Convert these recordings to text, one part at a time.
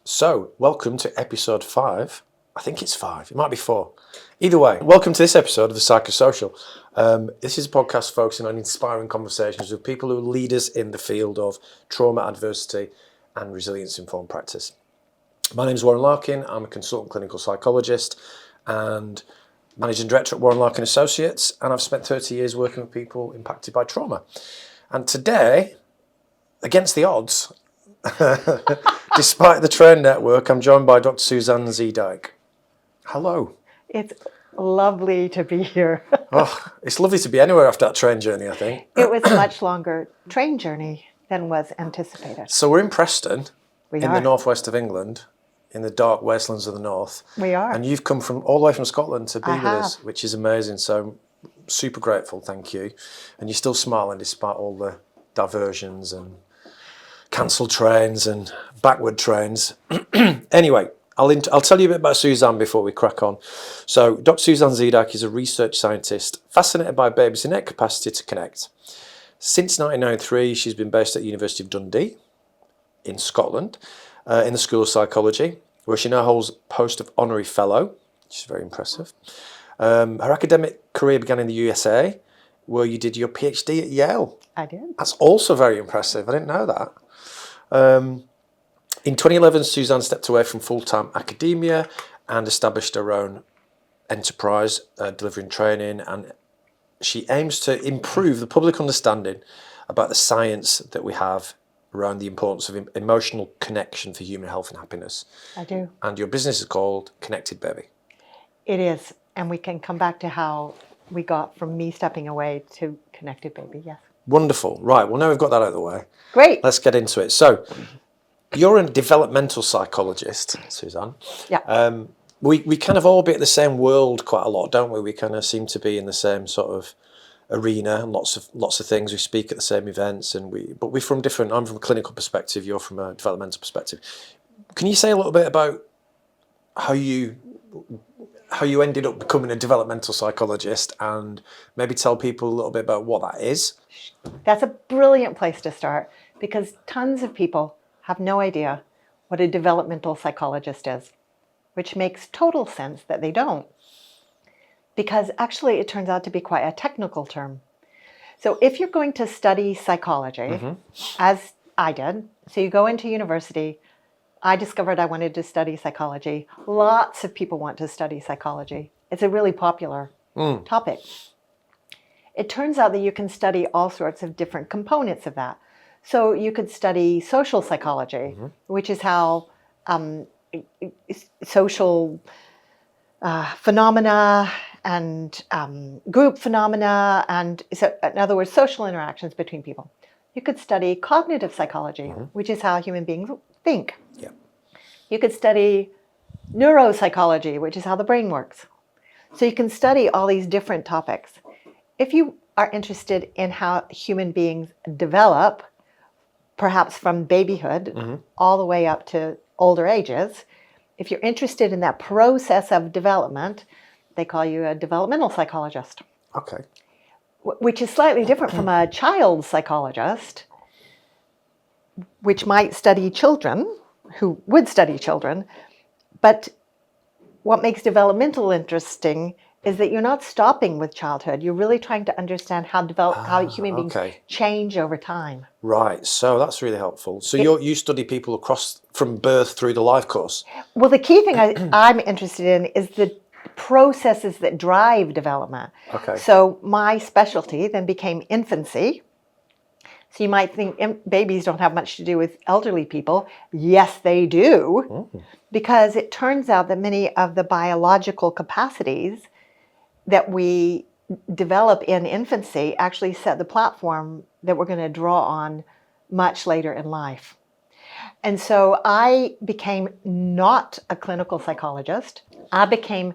So, welcome to episode 5. I think it's 5. It might be 4. Either way, welcome to this episode of the PsychoSocial. This is a podcast focusing on inspiring conversations with people who are leaders in the field of trauma, adversity, and resilience-informed practice. My name is Warren Larkin. I'm a consultant clinical psychologist and managing director at Warren Larkin Associates, and I've spent 30 years working with people impacted by trauma. And today, against the odds, despite the train network, I'm joined by Dr. Suzanne Zeedyk. Hello. It's lovely to be here. Oh, it's lovely to be anywhere after that train journey, I think. It was a much longer train journey than was anticipated. So we're in Preston, We in are. the northwest of England, in the dark wastelands of the north. We are. And you've come from all the way from Scotland to be I with have. us, which is amazing. So super grateful, thank you. And you're still smiling despite all the diversions and cancelled trains and backward trains. Anyway, I'll tell you a bit about Suzanne before we crack on. So Dr. Suzanne Zeedyk is a research scientist fascinated by babies' innate capacity to connect. Since 1993, she's been based at the University of Dundee in Scotland in the School of Psychology, where she now holds a post of honorary fellow, which is very impressive. Her academic career began in the USA, where you did your PhD at Yale. I did. That's also very impressive. I didn't know that. In 2011, Suzanne stepped away from full-time academia and established her own enterprise, delivering training, and she aims to improve the public understanding about the science that we have around the importance of emotional connection for human health and happiness. I do. And your business is called Connected Baby. It is. And we can come back to how we got from me stepping away to Connected Baby. Yes. Wonderful. Right, well, now we've got that out of the way. Great. Let's get into it. So, you're a developmental psychologist, Suzanne. Yeah. We kind of orbit the same world quite a lot, don't we? We kind of seem to be in the same sort of arena, and lots of things. We speak at the same events, but we're from different. I'm from a clinical perspective. You're from a developmental perspective. Can you say a little bit about how you ended up becoming a developmental psychologist, and maybe tell people a little bit about what that is? That's a brilliant place to start because tons of people have no idea what a developmental psychologist is, which makes total sense that they don't. Because actually it turns out to be quite a technical term. So if you're going to study psychology, as I did, so you go into university, I discovered I wanted to study psychology. Lots of people want to study psychology. It's a really popular topic. It turns out that you can study all sorts of different components of that. So you could study social psychology, which is how social phenomena and group phenomena, and so, in other words, social interactions between people. You could study cognitive psychology, which is how human beings think. Yeah. You could study neuropsychology, which is how the brain works. So you can study all these different topics. If you are interested in how human beings develop, perhaps from babyhood all the way up to older ages, if you're interested in that process of development, they call you a developmental psychologist. Okay. Which is slightly different from a child psychologist, which might study children, who would study children. But what makes developmental interesting is that you're not stopping with childhood. You're really trying to understand how human beings change over time. Right, so that's really helpful. So you study people across from birth through the life course. Well, the key thing I'm interested in is the processes that drive development. Okay. So my specialty then became infancy. So you might think babies don't have much to do with elderly people. Yes, they do, because it turns out that many of the biological capacities that we develop in infancy actually set the platform that we're going to draw on much later in life. And so I became not a clinical psychologist. I became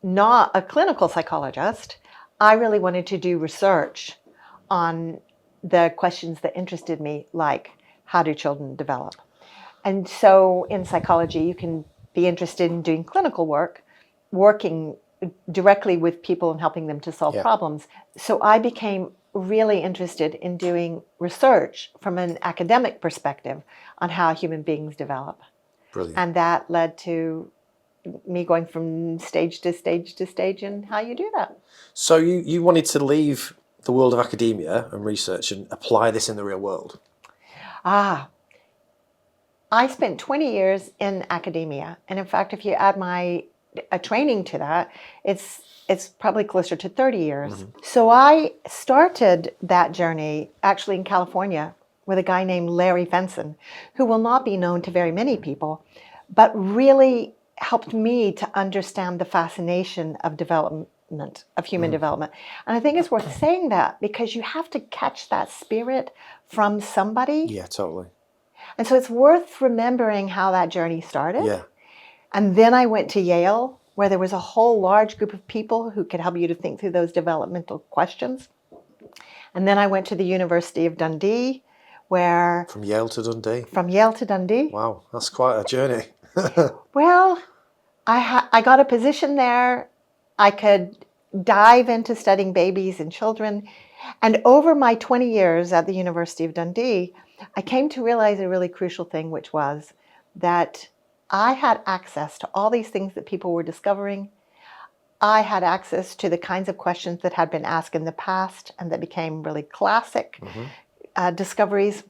not a clinical psychologist. I really wanted to do research on the questions that interested me, like how do children develop? And so in psychology, you can be interested in doing clinical work, working directly with people and helping them to solve problems. So I became really interested in doing research from an academic perspective on how human beings develop. Brilliant. And that led to me going from stage to stage to stage and how you do that. So you wanted to leave the world of academia and research and apply this in the real world. I spent 20 years in academia. And in fact, if you add my training to that, it's probably closer to 30 years. Mm-hmm. So I started that journey actually in California with a guy named Larry Fenson, who will not be known to very many people, but really helped me to understand the fascination of development, of human development. And I think it's worth saying that because you have to catch that spirit from somebody. Yeah, totally. And so it's worth remembering how that journey started. Yeah. And then I went to Yale, where there was a whole large group of people who could help you to think through those developmental questions. And then I went to the University of Dundee, where... From Yale to Dundee? From Yale to Dundee. Wow, that's quite a journey. Well, I got a position there. I could dive into studying babies and children. And over my 20 years at the University of Dundee, I came to realize a really crucial thing, which was that I had access to all these things that people were discovering. I had access to the kinds of questions that had been asked in the past and that became really classic discoveries.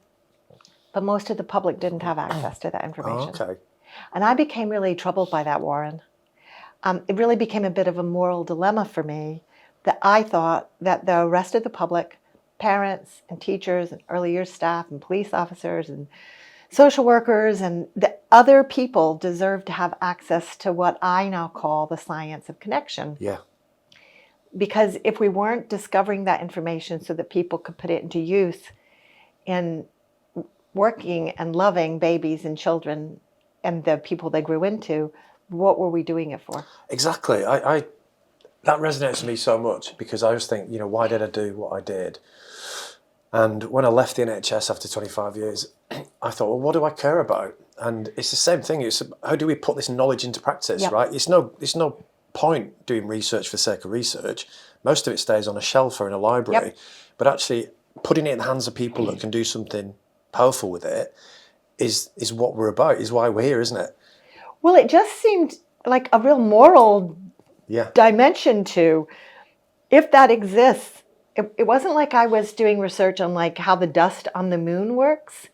But most of the public didn't have access to that information. Oh, okay. And I became really troubled by that, Warren. It really became a bit of a moral dilemma for me that I thought that the rest of the public, parents and teachers and early years staff and police officers and social workers and the other people deserve to have access to what I now call the science of connection. Yeah. Because if we weren't discovering that information so that people could put it into use in working and loving babies and children and the people they grew into, what were we doing it for? Exactly. That resonates with me so much because I always think, why did I do what I did? And when I left the NHS after 25 years, I thought, well, what do I care about? And it's the same thing. It's how do we put this knowledge into practice, right? It's no point doing research for the sake of research. Most of it stays on a shelf or in a library. But actually putting it in the hands of people that can do something powerful with it is what we're about, is why we're here, isn't it? Well, it just seemed like a real moral dimension to, if that exists. It wasn't like I was doing research on like how the dust on the moon works.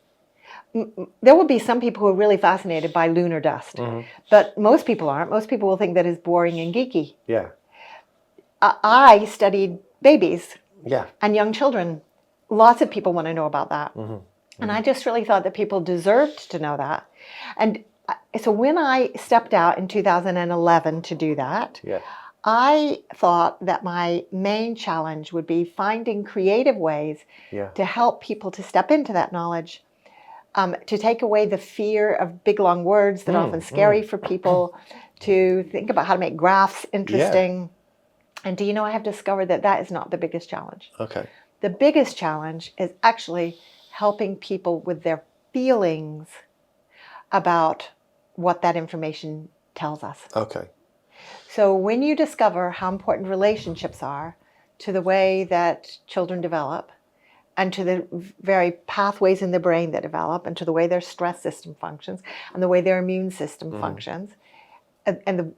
There will be some people who are really fascinated by lunar dust, but most people aren't. Most people will think that is boring and geeky. Yeah. I studied babies and young children. Lots of people want to know about that. And I just really thought that people deserved to know that. And so when I stepped out in 2011 to do that, I thought that my main challenge would be finding creative ways to help people to step into that knowledge, to take away the fear of big, long words that are often scary for people, to think about how to make graphs interesting. And do you know, I have discovered that that is not the biggest challenge. Okay. The biggest challenge is actually helping people with their feelings about what that information tells us. Okay. So when you discover how important relationships are to the way that children develop and to the very pathways in the brain that develop and to the way their stress system functions and the way their immune system functions and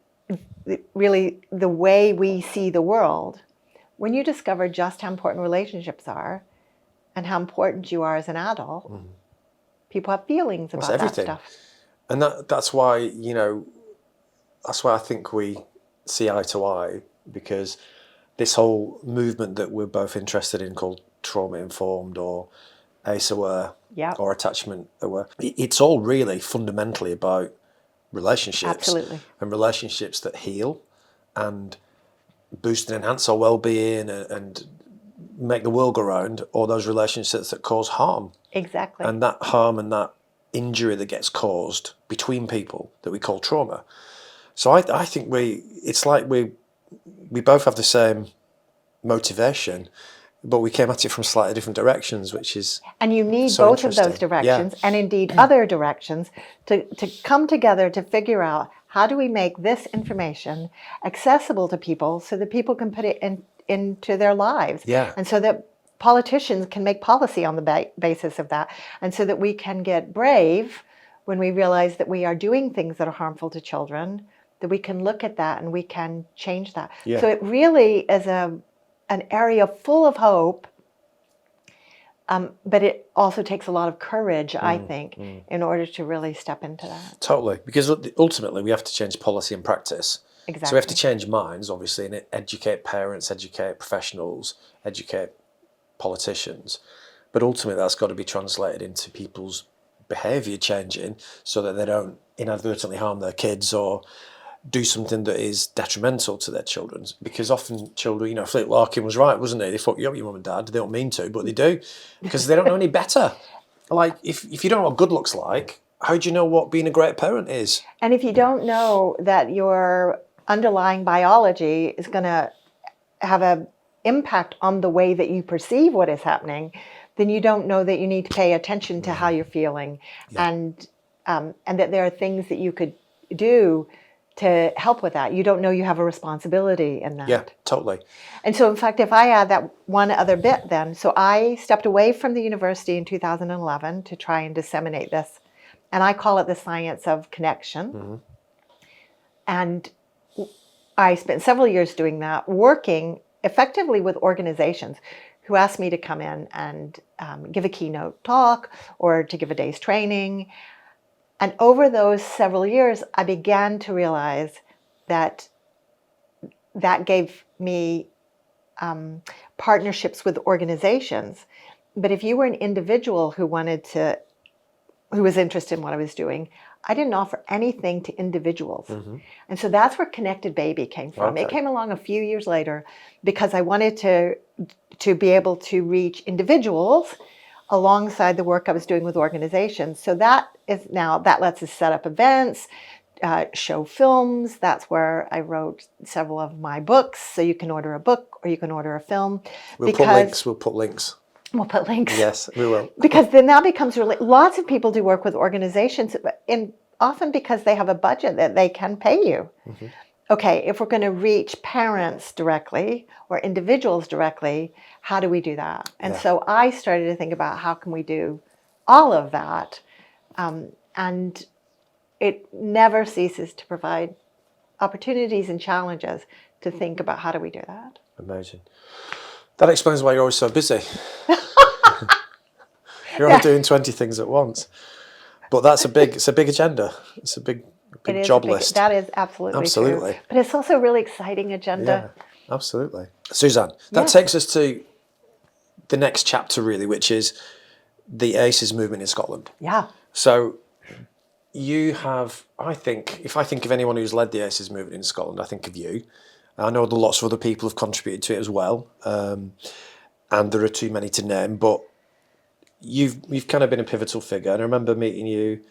really the way we see the world, when you discover just how important relationships are and how important you are as an adult, people have feelings about that stuff. And that's why, that's why I think we see eye to eye, because this whole movement that we're both interested in called trauma-informed or ACE-aware or attachment-aware, it's all really fundamentally about relationships. Absolutely. And relationships that heal and boost and enhance our well-being and make the world go round, or those relationships that cause harm. Exactly. And that harm and that injury that gets caused between people that we call trauma. So I think it's like we both have the same motivation, but we came at it from slightly different directions, which is and you need so both of those directions and indeed other directions to come together to figure out how do we make this information accessible to people so that people can put it into their lives, and so that politicians can make policy on the basis of that, and so that we can get brave when we realize that we are doing things that are harmful to children, that we can look at that and we can change that. Yeah. So it really is an area full of hope, but it also takes a lot of courage, I think, in order to really step into that. Totally, because ultimately we have to change policy and practice. Exactly. So we have to change minds, obviously, and educate parents, educate professionals, educate politicians. But ultimately that's got to be translated into people's behaviour changing so that they don't inadvertently harm their kids or do something that is detrimental to their children. Because often children, you know, Philip Larkin was right, wasn't he? They fuck you up, your mum and dad. They don't mean to, but they do. Because they don't know any better. Like, if you don't know what good looks like, how do you know what being a great parent is? And if you don't know that your underlying biology is going to have an impact on the way that you perceive what is happening, then you don't know that you need to pay attention to how you're feeling, and that there are things that you could do to help with that. You don't know you have a responsibility in that. Yeah, totally. And so, in fact, if I add that one other bit then, so I stepped away from the university in 2011 to try and disseminate this, and I call it the science of connection. And I spent several years doing that, working effectively with organizations who asked me to come in and give a keynote talk or to give a day's training. And over those several years, I began to realize that that gave me partnerships with organizations. But if you were an individual who was interested in what I was doing, I didn't offer anything to individuals. And so that's where Connected Baby came from. Okay. It came along a few years later because I wanted to be able to reach individuals alongside the work I was doing with organizations. So that lets us set up events, show films. That's where I wrote several of my books. So you can order a book or you can order a film. We'll put links. We'll put links. We'll put links. Yes, we will. Because then that becomes really, lots of people do work with organizations, and often because they have a budget that they can pay you. Okay, if we're going to reach parents directly or individuals directly, how do we do that? And so I started to think about how can we do all of that, and it never ceases to provide opportunities and challenges to think about how do we do that. Amazing. That explains why you're always so busy. You're only doing 20 things at once. But it's a big agenda. It's a big job list. That is absolutely true. But it's also a really exciting agenda. Yeah, absolutely. Suzanne, that takes us to the next chapter really, which is the ACEs movement in Scotland. Yeah. So you have, if I think of anyone who's led the ACEs movement in Scotland, I think of you. I know that lots of other people have contributed to it as well, and there are too many to name, but you've kind of been a pivotal figure. And I remember meeting you,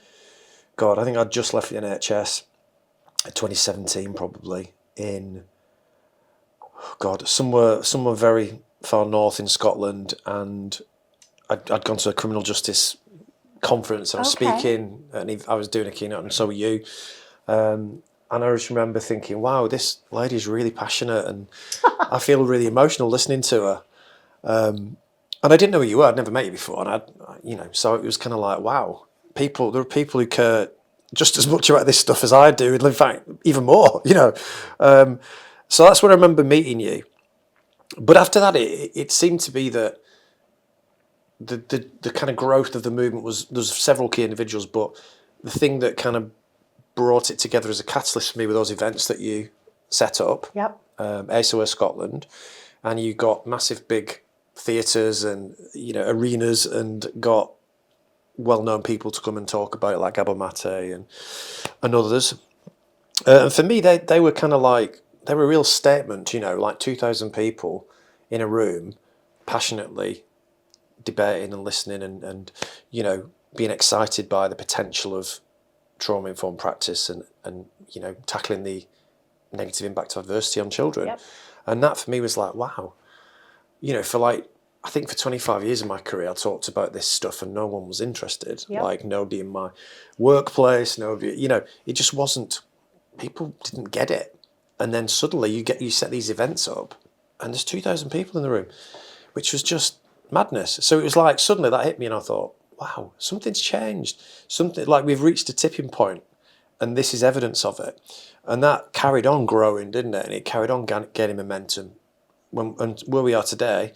God, I think I'd just left the NHS in 2017 probably, in, somewhere very far north in Scotland, and I'd gone to a criminal justice conference and I was speaking, and I was doing a keynote, and so were you. And I just remember thinking, wow, this lady's really passionate, and I feel really emotional listening to her. And I didn't know who you were. I'd never met you before, and so it was kind of like, wow, there are people who care just as much about this stuff as I do, and in fact, even more. So that's when I remember meeting you. But after that, it seemed to be that the kind of growth of the movement there's several key individuals, but the thing that kind of brought it together as a catalyst for me were those events that you set up. Yep. ASOS Scotland, and you got massive big theatres and arenas, and got well-known people to come and talk about it, like Gabor Mate and others. And for me, they were kind of like, they were a real statement, like 2,000 people in a room, passionately debating and listening, and being excited by the potential of trauma-informed practice and tackling the negative impact of adversity on children. Yep. And that for me was like, wow. I think for 25 years of my career, I talked about this stuff and no one was interested. Yep. Like nobody in my workplace, nobody, it just wasn't, people didn't get it. And then suddenly you set these events up and there's 2,000 people in the room, which was just madness. So it was like, suddenly that hit me and I thought, wow, something's changed. Something like we've reached a tipping point, and this is evidence of it. And that carried on growing, didn't it? And it carried on gaining momentum. And where we are today,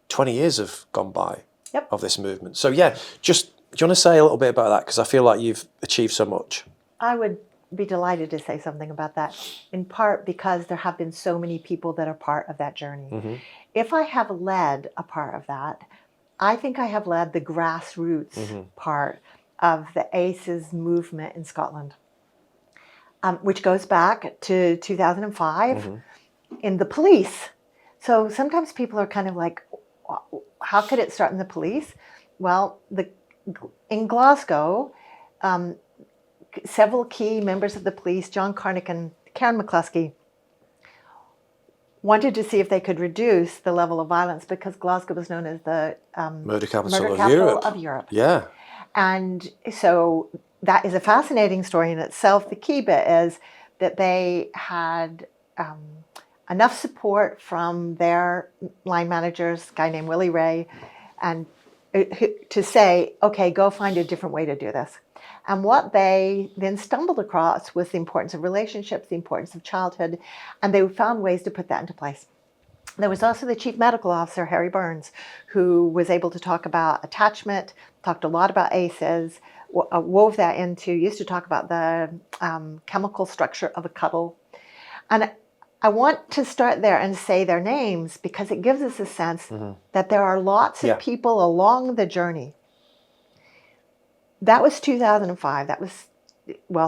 20 years have gone by of this movement. So yeah, just do you want to say a little bit about that? Because I feel like you've achieved so much. I would be delighted to say something about that, in part because there have been so many people that are part of that journey. If I have led a part of that, I think I have led the grassroots part of the ACEs movement in Scotland, which goes back to 2005 in the police. So sometimes people are kind of like, how could it start in the police? Well, in Glasgow, several key members of the police, John Carnick and Karen McCluskey, wanted to see if they could reduce the level of violence because Glasgow was known as the murder capital of Europe. Yeah. And so that is a fascinating story in itself. The key bit is that they had enough support from their line managers, a guy named Willie Ray, and to say, okay, go find a different way to do this. And what they then stumbled across was the importance of relationships, the importance of childhood, and they found ways to put that into place. There was also the chief medical officer, Harry Burns, who was able to talk about attachment, talked a lot about ACEs, wove that into, used to talk about the chemical structure of a cuddle. And I want to start there and say their names because it gives us a sense that there are lots of people along the journey. That was 2005. That was,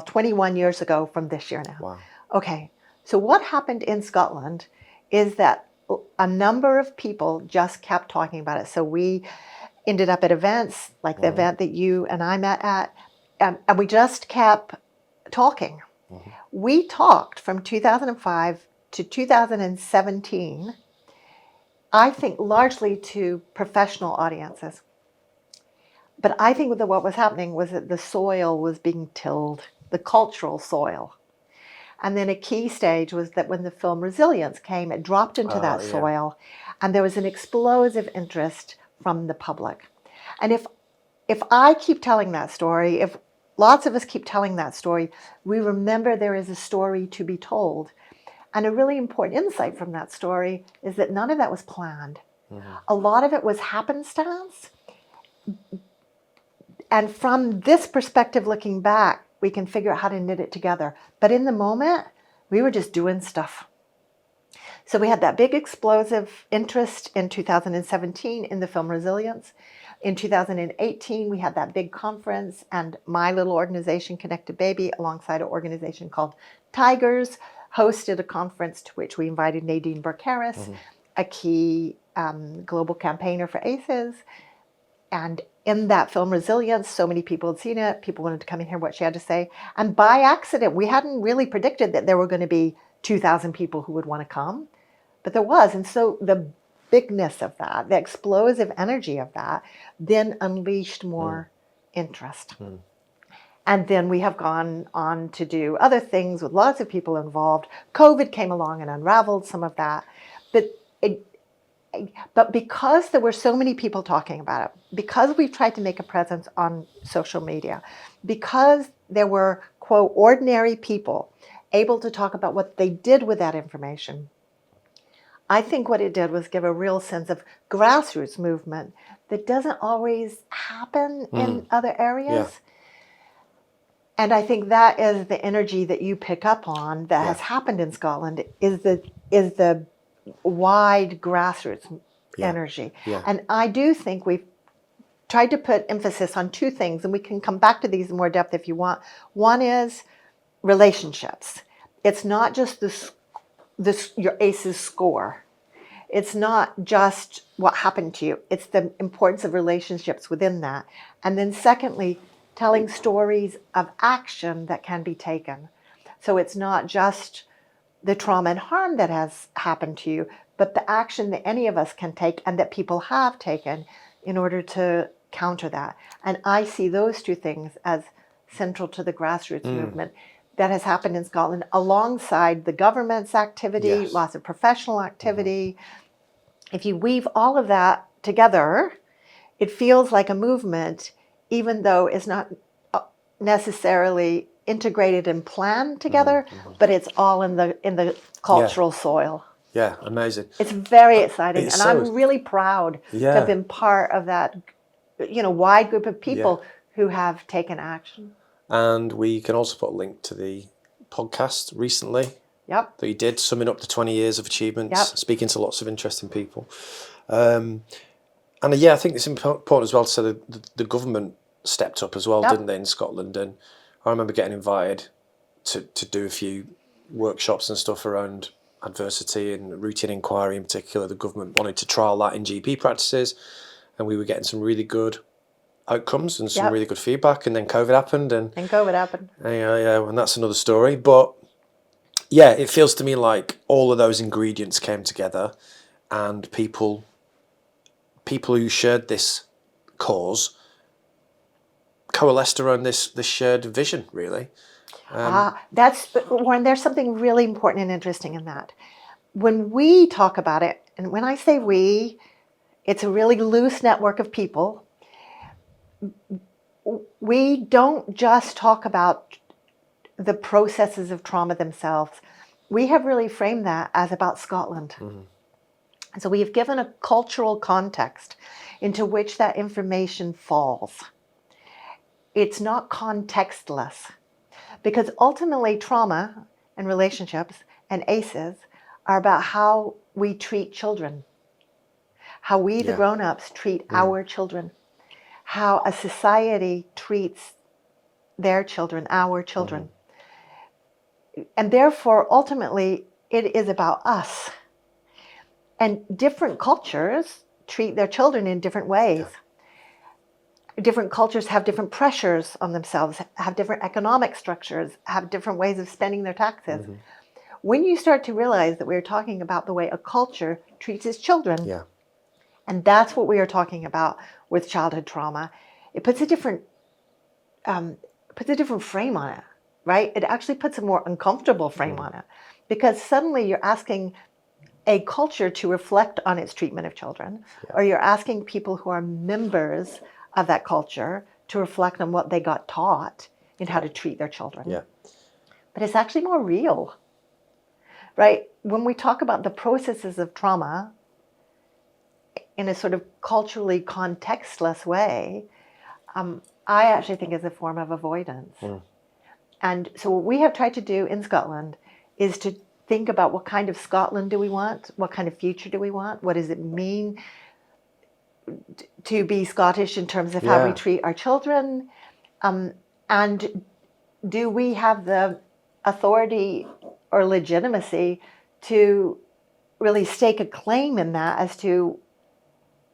21 years ago from this year now. Wow. Okay, so what happened in Scotland is that a number of people just kept talking about it. So we ended up at events, like the event that you and I met at, and we just kept talking. We talked from 2005 to 2017, I think largely to professional audiences. But I think that what was happening was that the soil was being tilled, the cultural soil. And then a key stage was that when the film Resilience came, it dropped into that soil, and there was an explosive interest from the public. And if I keep telling that story, if lots of us keep telling that story, we remember there is a story to be told. And a really important insight from that story is that none of that was planned. A lot of it was happenstance. And from this perspective, looking back, we can figure out how to knit it together. But in the moment, we were just doing stuff. So we had that big explosive interest in 2017 in the film Resilience. In 2018, we had that big conference, and my little organization, Connected Baby, alongside an organization called Tigers, hosted a conference to which we invited Nadine Burke-Harris, a key global campaigner for ACEs. And in that film Resilience, so many people had seen it. People wanted to come and hear what she had to say. And by accident, we hadn't really predicted that there were going to be 2,000 people who would want to come. But there was. And so the bigness of that, the explosive energy of that, then unleashed more interest. And then we have gone on to do other things with lots of people involved. COVID came along and unraveled some of that. But because there were so many people talking about it, because we tried to make a presence on social media, because there were, quote, ordinary people able to talk about what they did with that information, I think what it did was give a real sense of grassroots movement that doesn't always happen in other areas. And I think that is the energy that you pick up on that has happened in Scotland, is the wide grassroots energy. And I do think we've tried to put emphasis on two things, and we can come back to these in more depth if you want. One is relationships. It's not just your ACEs score. It's not just what happened to you. It's the importance of relationships within that. And then secondly, telling stories of action that can be taken. So it's not just the trauma and harm that has happened to you, but the action that any of us can take and that people have taken in order to counter that. And I see those two things as central to the grassroots movement that has happened in Scotland, alongside the government's activity, lots of professional activity. If you weave all of that together, it feels like a movement even though it's not necessarily integrated and planned together, but it's all in the cultural soil. Yeah, amazing. It's very exciting, It's and so- I'm really proud to Yeah. have been part of that, wide group of people who have taken action. And we can also put a link to the podcast recently Yep. that you did, summing up the 20 years of achievements, Yep. speaking to lots of interesting people. And I think it's important as well to say that the government stepped up as well, didn't they, in Scotland? And I remember getting invited to do a few workshops and stuff around adversity and routine inquiry in particular. The government wanted to trial that in GP practices, and we were getting some really good outcomes and some really good feedback. And then COVID happened, and and that's another story. But yeah, it feels to me like all of those ingredients came together, and people who shared this cause coalesced around this shared vision, really. Warren, there's something really important and interesting in that. When we talk about it, and when I say we, it's a really loose network of people. We don't just talk about the processes of trauma themselves. We have really framed that as about Scotland. And so we have given a cultural context into which that information falls. It's not contextless, because ultimately trauma and relationships and ACEs are about how we treat children, how we, the grown-ups, treat our children, how a society treats their children, our children. And therefore, ultimately, it is about us. And different cultures treat their children in different ways. Different cultures have different pressures on themselves, have different economic structures, have different ways of spending their taxes. When you start to realize that we're talking about the way a culture treats its children, and that's what we are talking about with childhood trauma, it puts a different frame on it, right? It actually puts a more uncomfortable frame on it, because suddenly you're asking a culture to reflect on its treatment of children, or you're asking people who are members of that culture to reflect on what they got taught in how to treat their children. But it's actually more real, right? When we talk about the processes of trauma in a sort of culturally contextless way, I actually think is a form of avoidance. And so what we have tried to do in Scotland is to think about what kind of Scotland do we want? What kind of future do we want? What does it mean to be Scottish in terms of how we treat our children? And do we have the authority or legitimacy to really stake a claim in that as to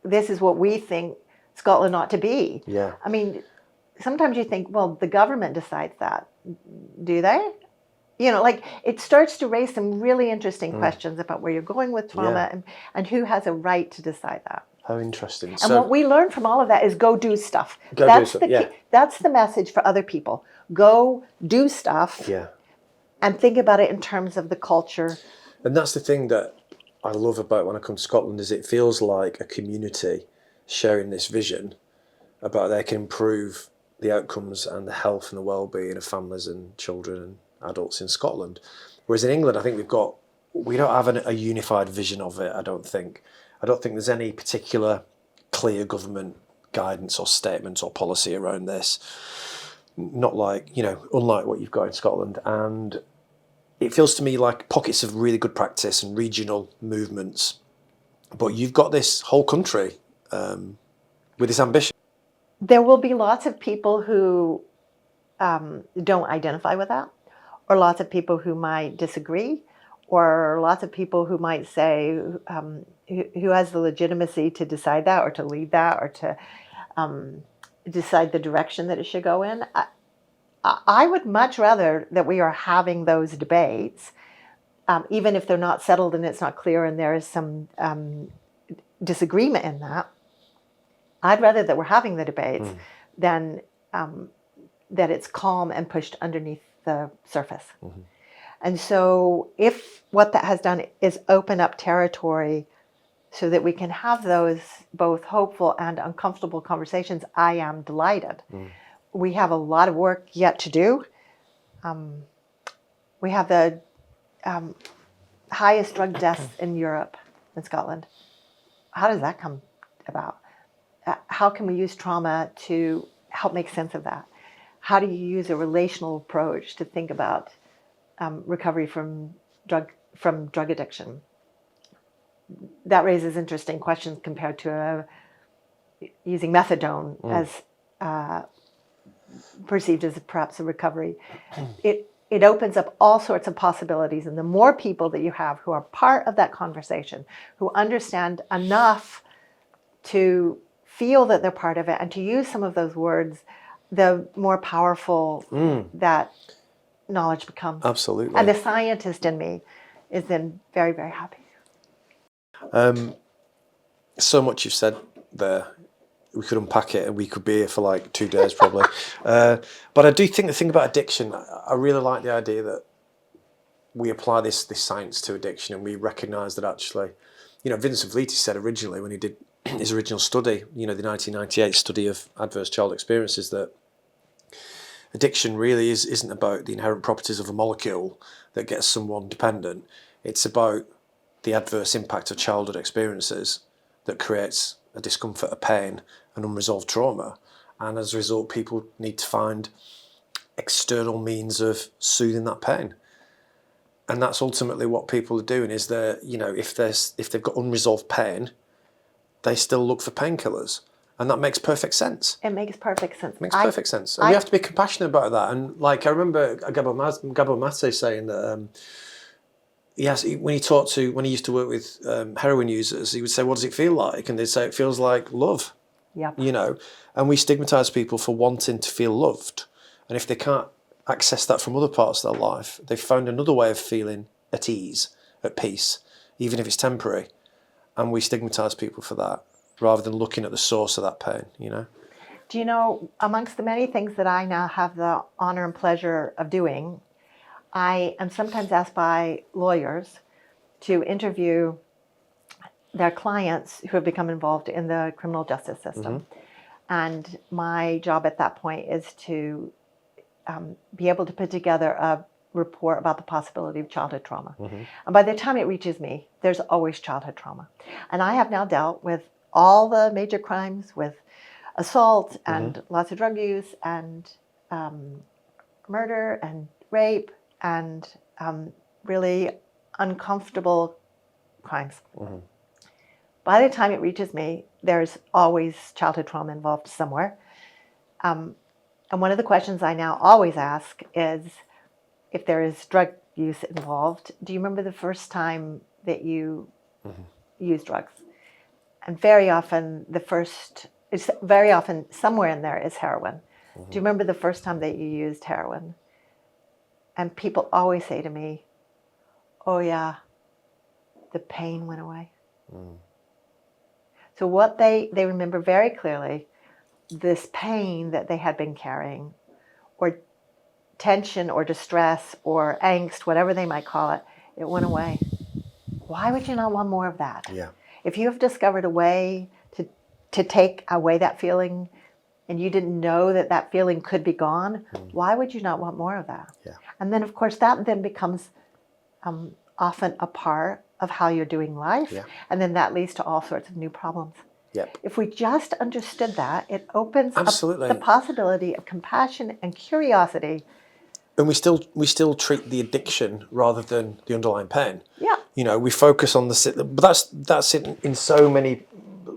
this is what we think Scotland ought to be? I mean, sometimes you think, well, the government decides that. Do they? It starts to raise some really interesting questions about where you're going with trauma and who has a right to decide that. How interesting. And what we learned from all of that is go do stuff. That's the message for other people. Go do stuff and think about it in terms of the culture. And that's the thing that I love about when I come to Scotland, is it feels like a community sharing this vision about they can improve the outcomes and the health and the well-being of families and children and adults in Scotland. Whereas in England, I think we don't have a unified vision of it, I don't think. I don't think there's any particular clear government guidance or statement or policy around this. Not like, unlike what you've got in Scotland. And it feels to me like pockets of really good practice and regional movements. But you've got this whole country with this ambition. There will be lots of people who don't identify with that, or lots of people who might disagree, or lots of people who might say, who has the legitimacy to decide that or to lead that or to decide the direction that it should go in. I would much rather that we are having those debates, even if they're not settled and it's not clear and there is some disagreement in that. I'd rather that we're having the debates than that it's calm and pushed underneath the surface. And so if what that has done is open up territory so that we can have those both hopeful and uncomfortable conversations, I am delighted. We have a lot of work yet to do. We have the highest drug deaths in Europe, in Scotland. How does that come about? How can we use trauma to help make sense of that? How do you use a relational approach to think about recovery from drug addiction? That raises interesting questions compared to using methadone as perceived as perhaps a recovery. It opens up all sorts of possibilities, and the more people that you have who are part of that conversation, who understand enough to feel that they're part of it and to use some of those words, the more powerful that knowledge becomes. Absolutely. And the scientist in me is then very, very happy. So much you've said there. We could unpack it and we could be here for like 2 days probably. But I do think the thing about addiction, I really like the idea that we apply this science to addiction, and we recognise that actually, Vincent Vlieti said originally when he did his original study, the 1998 study of adverse child experiences, that addiction really isn't about the inherent properties of a molecule that gets someone dependent. It's about the adverse impact of childhood experiences that creates a discomfort, a pain, an unresolved trauma. And as a result, people need to find external means of soothing that pain. And that's ultimately what people are doing, is that, if they've got unresolved pain, they still look for painkillers. And that makes perfect sense. It makes perfect sense. It makes perfect sense. And we have to be compassionate about that. And like, I remember Gabor Mate saying that, when he used to work with heroin users, he would say, "What does it feel like?" And they'd say, "It feels like love." Yep. And we stigmatise people for wanting to feel loved. And if they can't access that from other parts of their life, they've found another way of feeling at ease, at peace, even if it's temporary. And we stigmatise people for that, rather than looking at the source of that pain, Do you know, amongst the many things that I now have the honor and pleasure of doing, I am sometimes asked by lawyers to interview their clients who have become involved in the criminal justice system. And my job at that point is to be able to put together a report about the possibility of childhood trauma. And by the time it reaches me, there's always childhood trauma. And I have now dealt with all the major crimes, with assault and lots of drug use and murder and rape and really uncomfortable crimes. By the time it reaches me, there's always childhood trauma involved somewhere. And one of the questions I now always ask is, if there is drug use involved, do you remember the first time that you used drugs? And very often somewhere in there is heroin. Do you remember the first time that you used heroin? And people always say to me, "Oh yeah, the pain went away." So what they remember very clearly, this pain that they had been carrying, or tension or distress or angst, whatever they might call it, it went away. Why would you not want more of that? Yeah. If you have discovered a way to take away that feeling, and you didn't know that feeling could be gone, why would you not want more of that? Yeah. And then, of course, that then becomes often a part of how you're doing life. Yeah. And then that leads to all sorts of new problems. Yep. If we just understood that, it opens up Absolutely. the possibility of compassion and curiosity. And we still treat the addiction rather than the underlying pain. Yeah. We focus on but that's in so many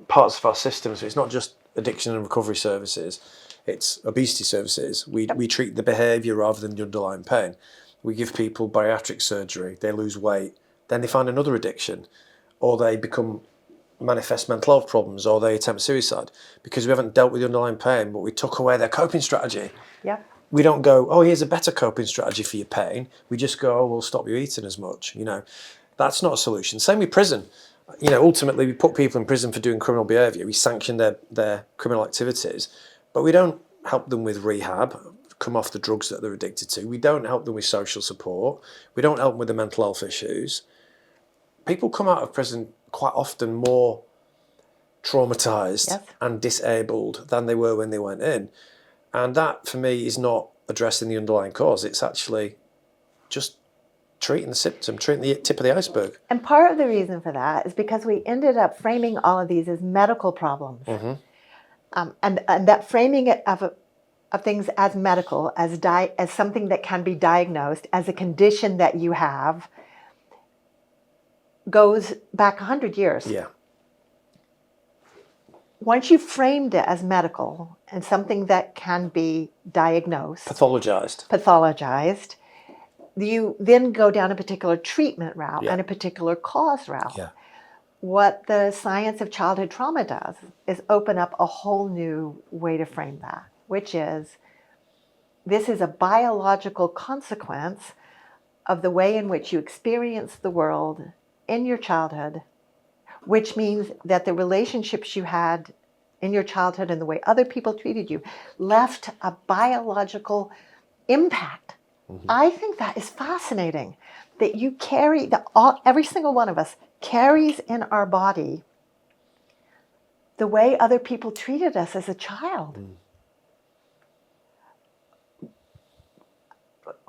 parts of our system. So it's not just addiction and recovery services, it's obesity services. We treat the behaviour rather than the underlying pain. We give people bariatric surgery, they lose weight, then they find another addiction, or they manifest mental health problems, or they attempt suicide because we haven't dealt with the underlying pain, but we took away their coping strategy. Yeah. We don't go, "Oh, here's a better coping strategy for your pain." We just go, "Oh, we'll stop you eating as much." That's not a solution. Same with prison. Ultimately, we put people in prison for doing criminal behaviour. We sanction their criminal activities, but we don't help them with rehab, come off the drugs that they're addicted to. We don't help them with social support. We don't help them with the mental health issues. People come out of prison quite often more traumatized Yes. and disabled than they were when they went in. And that, for me, is not addressing the underlying cause. It's actually just treating the symptom, treating the tip of the iceberg. And part of the reason for that is because we ended up framing all of these as medical problems. And that framing it of things as medical, as something that can be diagnosed, as a condition that you have, goes back 100 years. Yeah. Once you framed it as medical and something that can be diagnosed, pathologized, you then go down a particular treatment route and a particular cause route. Yeah. What the science of childhood trauma does is open up a whole new way to frame that, which is, this is a biological consequence of the way in which you experience the world in your childhood, which means that the relationships you had in your childhood and the way other people treated you left a biological impact. I think that is fascinating, that you carry, every single one of us carries in our body the way other people treated us as a child.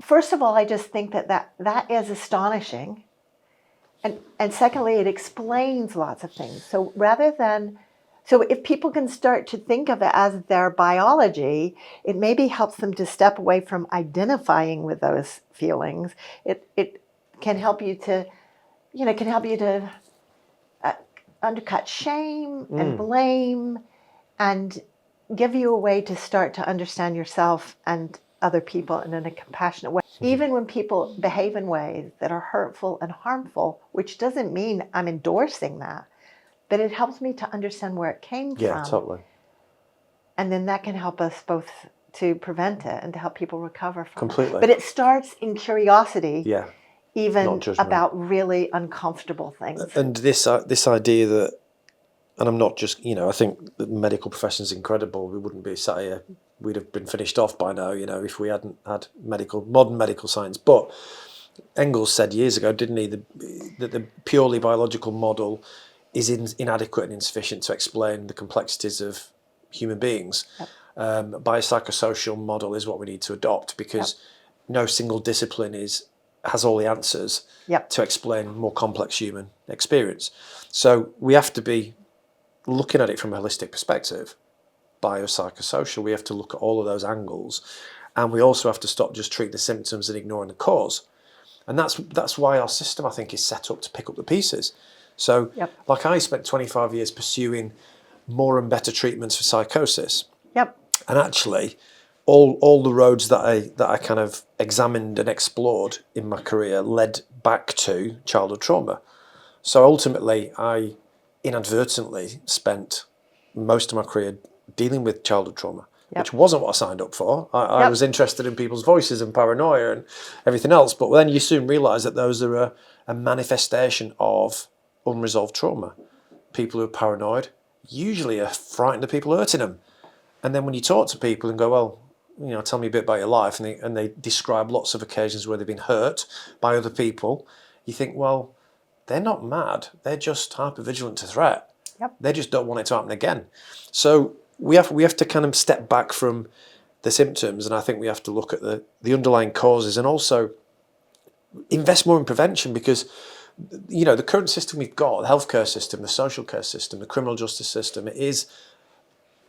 First of all, I just think that is astonishing. And secondly, it explains lots of things. So if people can start to think of it as their biology, it maybe helps them to step away from identifying with those feelings. It can help you to, undercut shame and blame, and give you a way to start to understand yourself and other people in a compassionate way. Even when people behave in ways that are hurtful and harmful, which doesn't mean I'm endorsing that, but it helps me to understand where it came from. Yeah, totally. And then that can help us both to prevent it and to help people recover from Completely. it. But it starts in curiosity, Yeah. even Not judgment. about really uncomfortable things. And this idea that, and I'm not just, I think the medical profession is incredible. We wouldn't be sat here. We'd have been finished off by now, if we hadn't had modern medical science. But Engels said years ago, didn't he, that the purely biological model is inadequate and insufficient to explain the complexities of human beings. Yep. Psychosocial model is what we need to adopt, because no single discipline has all the answers to explain more complex human experience. So we have to be looking at it from a holistic perspective. Biopsychosocial, we have to look at all of those angles, and we also have to stop just treating the symptoms and ignoring the cause. And that's why our system, I think, is set up to pick up the pieces. So, like, I spent 25 years pursuing more and better treatments for psychosis. Yep. And actually, all the roads that I kind of examined and explored in my career led back to childhood trauma. So ultimately, I inadvertently spent most of my career dealing with childhood trauma, which wasn't what I signed up for. I was interested in people's voices and paranoia and everything else, but then you soon realise that those are a manifestation of unresolved trauma. People who are paranoid usually are frightened of people hurting them. And then when you talk to people and go, well, tell me a bit about your life, and they describe lots of occasions where they've been hurt by other people, you think, well, they're not mad. They're just hypervigilant to threat. Yep. They just don't want it to happen again. So we have to kind of step back from the symptoms, and I think we have to look at the underlying causes, and also invest more in prevention, because the current system we've got, the healthcare system, the social care system, the criminal justice system,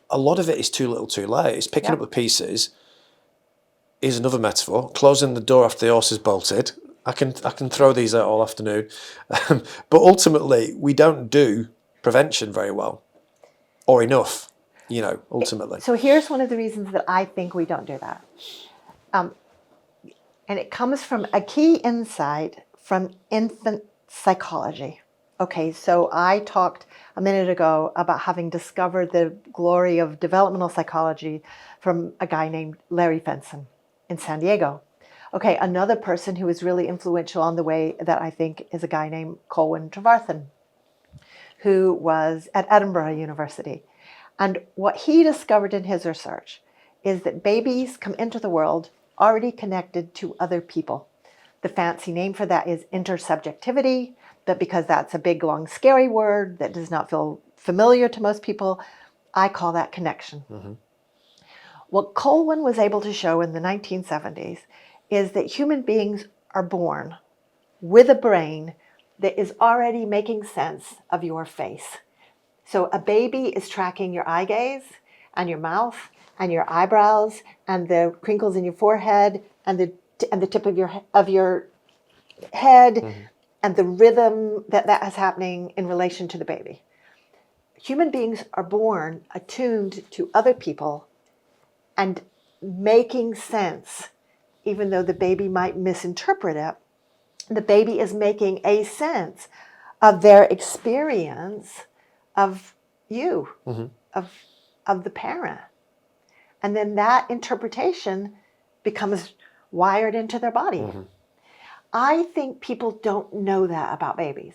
a lot of it is too little too late. It's picking up the pieces. Is another metaphor. Closing the door after the horse is bolted. I can throw these out all afternoon. But ultimately, we don't do prevention very well, or enough, ultimately. So here's one of the reasons that I think we don't do that. And it comes from a key insight from infant psychology. Okay, so I talked a minute ago about having discovered the glory of developmental psychology from a guy named Larry Fenson in San Diego. Okay, another person who was really influential on the way that I think is a guy named Colwyn Trevarthen, who was at Edinburgh University. And what he discovered in his research is that babies come into the world already connected to other people. The fancy name for that is intersubjectivity. but because that's a big, long, scary word that does not feel familiar to most people, I call that connection. Mm-hmm. What Colwyn was able to show in the 1970s is that human beings are born with a brain that is already making sense of your face. So a baby is tracking your eye gaze and your mouth and your eyebrows and the crinkles in your forehead and the tip of your head, Mm-hmm. and the rhythm that is happening in relation to the baby. Human beings are born attuned to other people and making sense, even though the baby might misinterpret it. The baby is making a sense of their experience of you, Mm-hmm. of the parent. And then that interpretation becomes wired into their body. Mm-hmm. I think people don't know that about babies.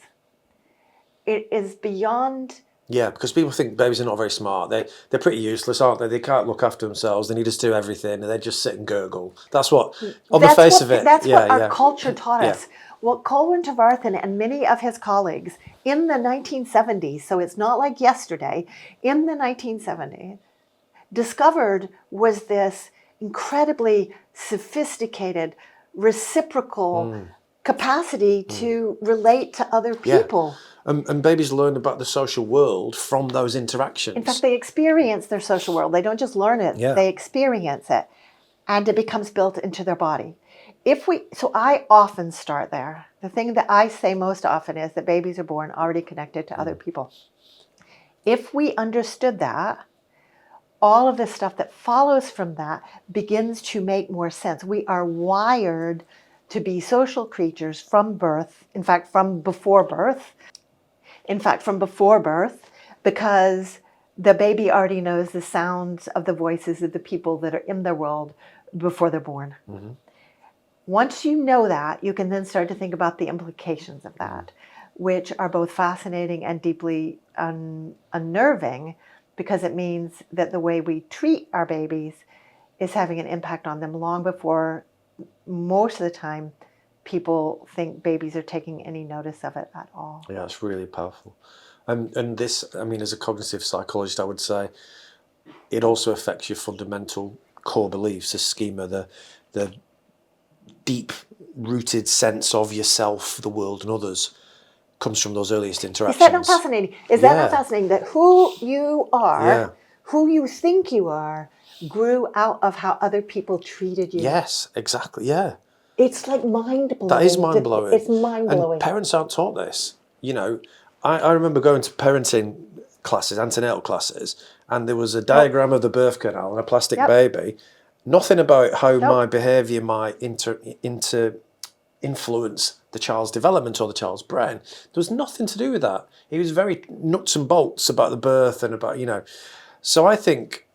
It is beyond. Yeah, because people think babies are not very smart. They're pretty useless, aren't they? They can't look after themselves. They need us to do everything, and they just sit and gurgle. That's what, on the face of it. That's yeah, what our yeah. culture taught Yeah. us. What Colwyn Trevarthen and many of his colleagues in the 1970s, so it's not like yesterday, in the 1970s, discovered was this incredibly sophisticated, reciprocal capacity to relate to other people. And babies learn about the social world from those interactions. In fact, they experience their social world. They don't just learn it, they experience it. And it becomes built into their body. So I often start there. The thing that I say most often is that babies are born already connected to other people. If we understood that, all of the stuff that follows from that begins to make more sense. We are wired to be social creatures from birth, in fact, from before birth. Because the baby already knows the sounds of the voices of the people that are in their world before they're born. Mm-hmm. Once you know that, you can then start to think about the implications of that, which are both fascinating and deeply unnerving, because it means that the way we treat our babies is having an impact on them long before, most of the time, people think babies are taking any notice of it at all. Yeah, it's really powerful. And this, I mean, as a cognitive psychologist, I would say it also affects your fundamental core beliefs, the schema, the deep-rooted sense of yourself, the world, and others comes from those earliest interactions. Is that not fascinating? Is that not fascinating that who you are, who you think you are, grew out of how other people treated you? Yes, exactly, yeah. It's like mind-blowing. That is mind-blowing. It's mind-blowing. And parents aren't taught this. You know, I remember going to parenting classes, antenatal classes, and there was a diagram of the birth canal and a plastic baby. Nothing about how my behaviour might influence the child's development or the child's brain. There was nothing to do with that. It was very nuts and bolts about the birth and about, So I think,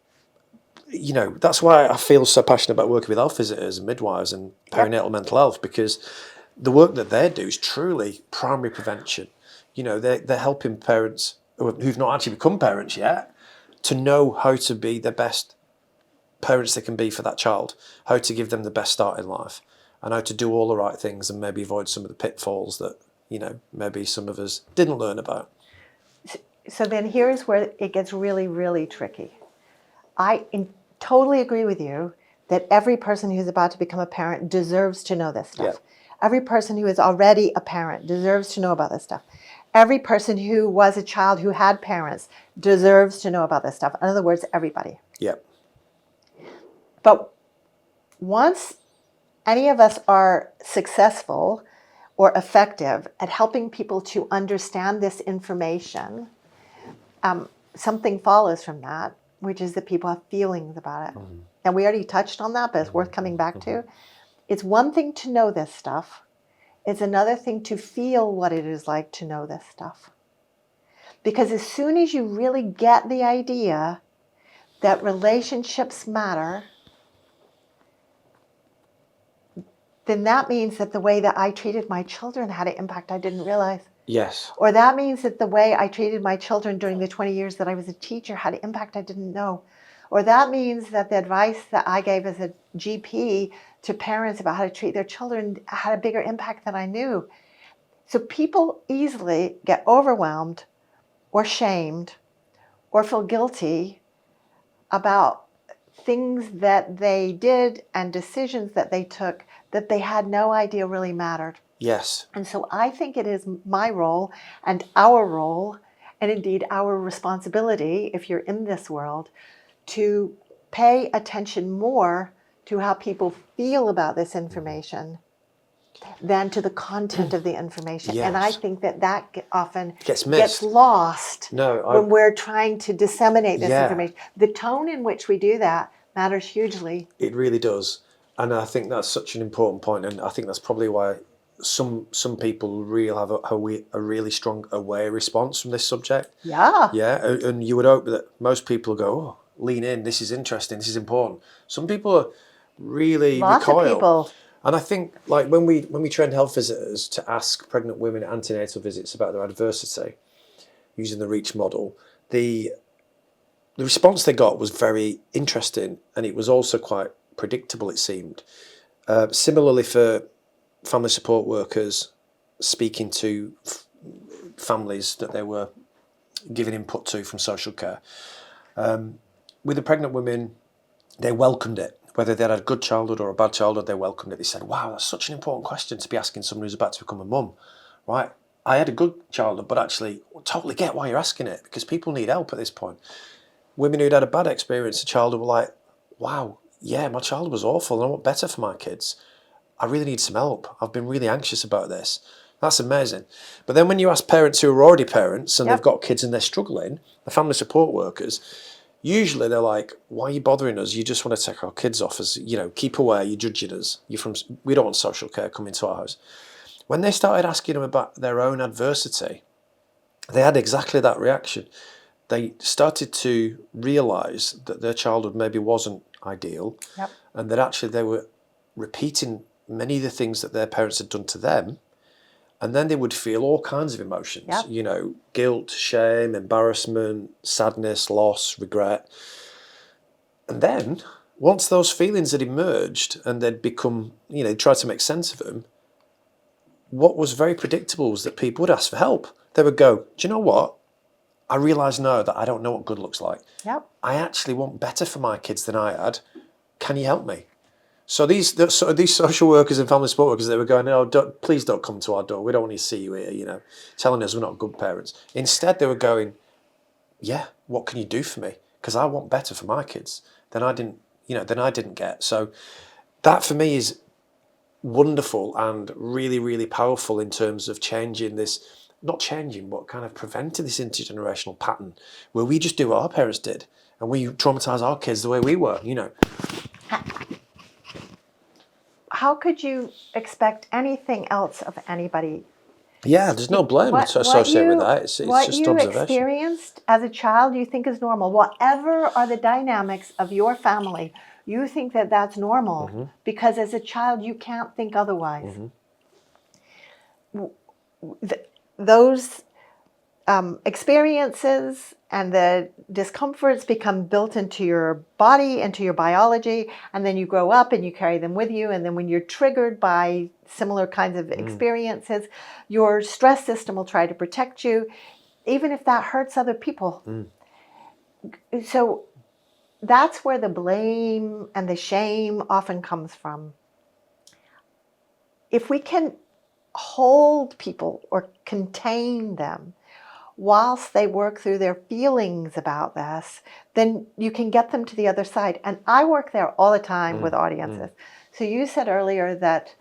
that's why I feel so passionate about working with health visitors and midwives and perinatal mental health, because the work that they do is truly primary prevention. They're helping parents who've not actually become parents yet to know how to be the best parents they can be for that child, how to give them the best start in life, and how to do all the right things and maybe avoid some of the pitfalls that, maybe some of us didn't learn about. So then here's where it gets really, really tricky. I totally agree with you that every person who's about to become a parent deserves to know this stuff. Yeah. Every person who is already a parent deserves to know about this stuff. Every person who was a child who had parents deserves to know about this stuff. In other words, everybody. Yeah. But once any of us are successful or effective at helping people to understand this information, something follows from that, which is that people have feelings about it. Mm-hmm. And we already touched on that, but it's worth coming back to. It's one thing to know this stuff. It's another thing to feel what it is like to know this stuff. Because as soon as you really get the idea that relationships matter, then that means that the way that I treated my children had an impact I didn't realize. Yes. Or that means that the way I treated my children during the 20 years that I was a teacher had an impact I didn't know. Or that means that the advice that I gave as a GP to parents about how to treat their children had a bigger impact than I knew. So people easily get overwhelmed or shamed or feel guilty about things that they did and decisions that they took that they had no idea really mattered. Yes. And so I think it is my role and our role, and indeed our responsibility, if you're in this world, to pay attention more to how people feel about this information than to the content of the information. Yes. And I think that often Gets gets missed. lost No, when we're trying to disseminate this Yeah. information. The tone in which we do that matters hugely. It really does. And I think that's such an important point, and I think that's probably why some people really have a really strong away response from this subject. Yeah. Yeah, and you would hope that most people go, oh, lean in, this is interesting, this is important. Some people are really Lots recoil. of people. And I think, like, when we train health visitors to ask pregnant women at antenatal visits about their adversity, using the REACH model, the response they got was very interesting, and it was also quite predictable, it seemed. Similarly for family support workers speaking to families that they were giving input to from social care. With the pregnant women, they welcomed it. Whether they had a good childhood or a bad childhood, they welcomed it. They said, wow, that's such an important question to be asking someone who's about to become a mum, right? I had a good childhood, but actually totally get why you're asking it, because people need help at this point. Women who'd had a bad experience of childhood were like, wow, yeah, my childhood was awful and I want better for my kids. I really need some help. I've been really anxious about this. That's amazing. But then when you ask parents who are already parents and Yep. they've got kids and they're struggling, the family support workers, usually they're like, why are you bothering us? You just want to take our kids off us, keep away, you're judging us. We don't want social care coming to our house. When they started asking them about their own adversity, they had exactly that reaction. They started to realise that their childhood maybe wasn't ideal, Yep. and that actually they were repeating many of the things that their parents had done to them, and then they would feel all kinds of emotions, Yep. Guilt, shame, embarrassment, sadness, loss, regret. And then once those feelings had emerged and they'd become, tried to make sense of them, what was very predictable was that people would ask for help. They would go, do you know what? I realise now that I don't know what good looks like. Yep. I actually want better for my kids than I had. Can you help me? So these social workers and family support workers, they were going, oh, please don't come to our door. We don't want to see you here, telling us we're not good parents. Instead, they were going, yeah, what can you do for me? Because I want better for my kids than I didn't get. So that for me is wonderful and really, really powerful in terms of changing this. Not changing, but kind of preventing this intergenerational pattern where we just do what our parents did and we traumatise our kids the way we were, How could you expect anything else of anybody? Yeah, there's no blame associated with that. It's what just you observation. experienced as a child, you think is normal. Whatever are the dynamics of your family, you think that that's normal because as a child you can't think otherwise. Those experiences and the discomforts become built into your body, into your biology, and then you grow up and you carry them with you. And then when you're triggered by similar kinds of experiences, your stress system will try to protect you, even if that hurts other people. So that's where the blame and the shame often comes from. If we can hold people or contain them whilst they work through their feelings about this, then you can get them to the other side. And I work there all the time with audiences. So you said earlier that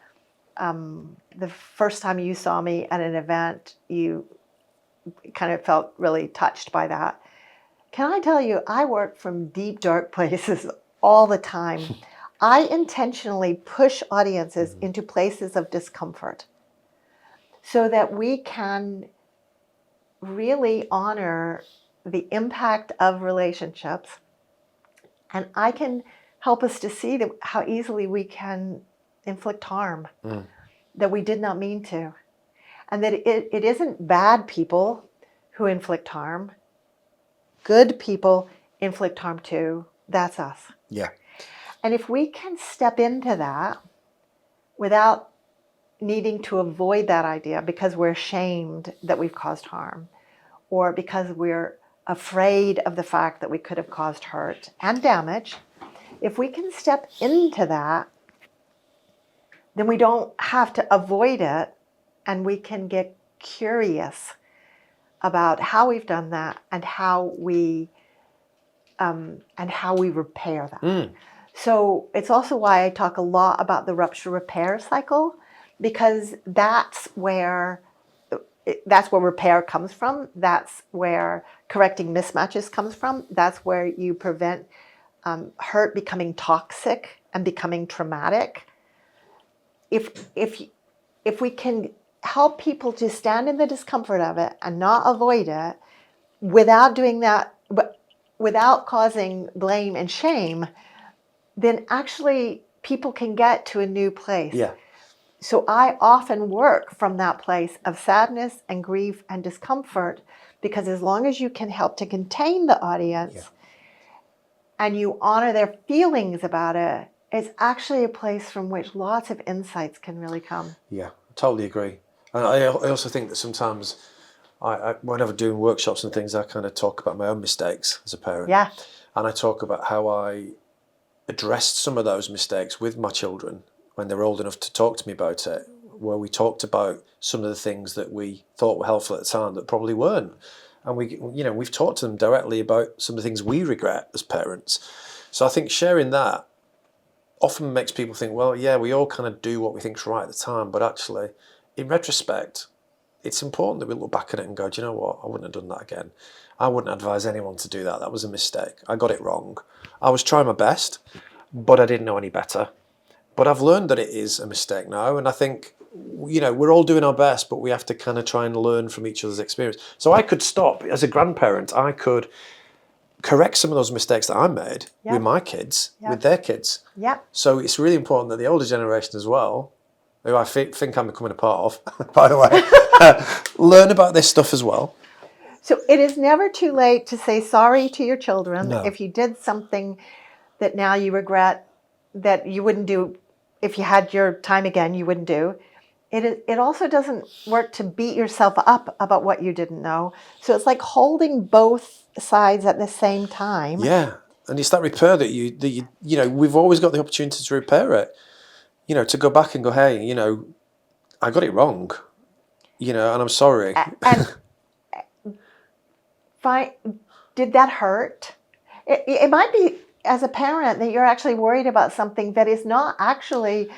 the first time you saw me at an event, you kind of felt really touched by that. Can I tell you, I work from deep, dark places all the time. I intentionally push audiences into places of discomfort so that we can really honor the impact of relationships, and I can help us to see how easily we can inflict harm that we did not mean to, and that it isn't bad people who inflict harm. Good people inflict harm too. That's us. Yeah. And if we can step into that without needing to avoid that idea because we're ashamed that we've caused harm, or because we're afraid of the fact that we could have caused hurt and damage, if we can step into that, then we don't have to avoid it, and we can get curious about how we've done that and how we repair that. So it's also why I talk a lot about the rupture repair cycle, because that's where repair comes from. That's where correcting mismatches comes from. That's where you prevent hurt becoming toxic and becoming traumatic. If we can help people to stand in the discomfort of it and not avoid it, without doing that, but without causing blame and shame, then actually people can get to a new place. Yeah. So I often work from that place of sadness and grief and discomfort, because as long as you can help to contain the audience and you honor their feelings about it, it's actually a place from which lots of insights can really come. Yeah, I totally agree. And I also think that sometimes whenever doing workshops and things, I kind of talk about my own mistakes as a parent. Yeah. And I talk about how I addressed some of those mistakes with my children when they were old enough to talk to me about it, where we talked about some of the things that we thought were helpful at the time that probably weren't. And we've talked to them directly about some of the things we regret as parents. So I think sharing that often makes people think, well, yeah, we all kind of do what we think's right at the time, but actually, in retrospect, it's important that we look back at it and go, do you know what? I wouldn't have done that again. I wouldn't advise anyone to do that. That was a mistake. I got it wrong. I was trying my best, but I didn't know any better. But I've learned that it is a mistake now, and I think, we're all doing our best, but we have to kind of try and learn from each other's experience. So I could stop, as a grandparent, I could correct some of those mistakes that I made with my kids, with their kids. Yep. So it's really important that the older generation as well, who I think I'm becoming a part of, by the way, learn about this stuff as well. So it is never too late to say sorry to your children No. if you did something that now you regret, that you wouldn't do if you had your time again, you wouldn't do. It also doesn't work to beat yourself up about what you didn't know. So it's like holding both sides at the same time. Yeah, and it's that repair that you we've always got the opportunity to repair it. To go back and go, hey, I got it wrong, and I'm sorry. And fine, did that hurt? It might be, as a parent, that you're actually worried about something that is not actually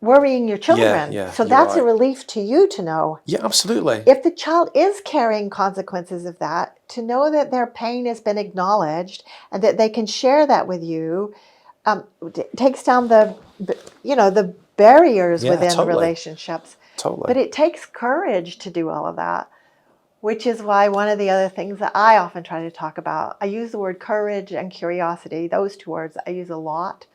worrying your children. Yeah, so you're that's right. a relief to you to know. Yeah, absolutely. If the child is carrying consequences of that, to know that their pain has been acknowledged and that they can share that with you, takes down the barriers within totally. relationships. Totally. But it takes courage to do all of that, which is why one of the other things that I often try to talk about, I use the word courage and curiosity. Those two words I use a lot,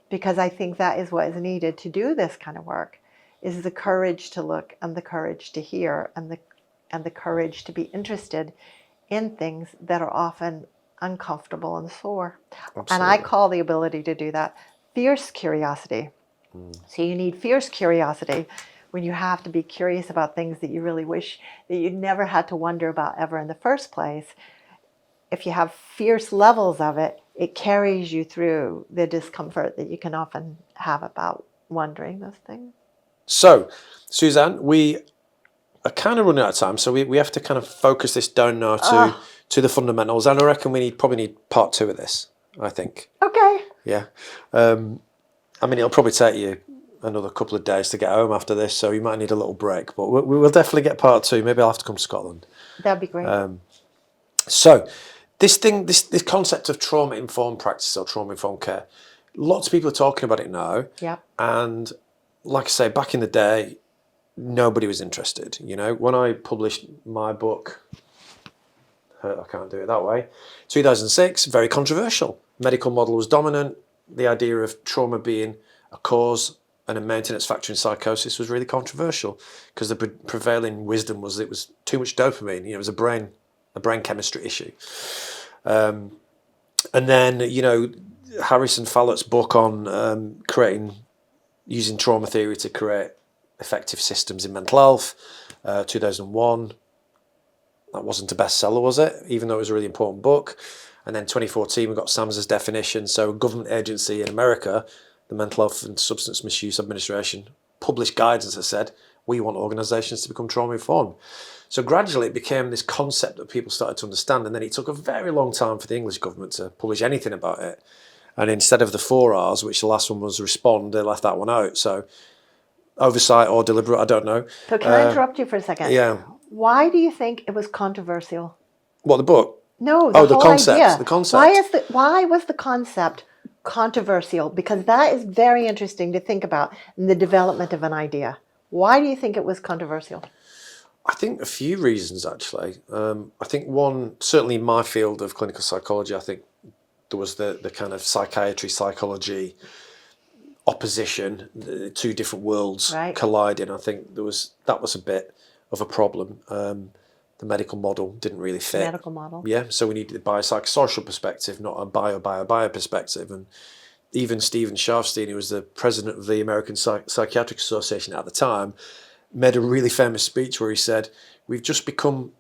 because I think that is what is needed to do this kind of work, is the courage to look and the courage to hear and the courage to be interested in things that are often uncomfortable and sore. Absolutely. And I call the ability to do that fierce curiosity. So you need fierce curiosity when you have to be curious about things that you really wish that you'd never had to wonder about ever in the first place. If you have fierce levels of it, it carries you through the discomfort that you can often have about wondering those things. So, Suzanne, we are kind of running out of time, so we have to kind of focus this down now to the fundamentals. And I reckon we probably need part 2 of this, I think. Okay. Yeah. It'll probably take you another couple of days to get home after this, so you might need a little break. But we will definitely get part 2. Maybe I'll have to come to Scotland. That'd be great. So, this concept of trauma-informed practice or trauma-informed care, lots of people are talking about it now. Yep. And like I say, back in the day, nobody was interested. When I published my book, I can't do it that way, 2006, very controversial. Medical model was dominant. The idea of trauma being a cause and a maintenance factor in psychosis was really controversial, because the prevailing wisdom was it was too much dopamine. It was a brain chemistry issue. And then, Harrison Fallott's book on using trauma theory to create effective systems in mental health, 2001. That wasn't a bestseller, was it? Even though it was a really important book. And then 2014, we got Sam's definition. So a government agency in America, the Mental Health and Substance Misuse Administration, published guidance that said, we want organisations to become trauma-informed. So gradually it became this concept that people started to understand. And then it took a very long time for the English government to publish anything about it. And instead of the 4 R's, which the last one was respond, they left that one out. So oversight or deliberate, I don't know. So can I interrupt you for a second? Yeah. Why do you think it was controversial? What, the book? No, the whole concept. idea. The concept. Why was the concept controversial? Because that is very interesting to think about in the development of an idea. Why do you think it was controversial? I think a few reasons, actually. I think one, certainly in my field of clinical psychology, I think there was the kind of psychiatry, psychology opposition, the two different worlds colliding. I think that was a bit of a problem. The medical model didn't really fit. Medical model. Yeah, so we needed a biopsychosocial perspective, not a bio perspective. And even Stephen Sharfstein, who was the president of the American Psychiatric Association at the time, made a really famous speech where he said, we've just become,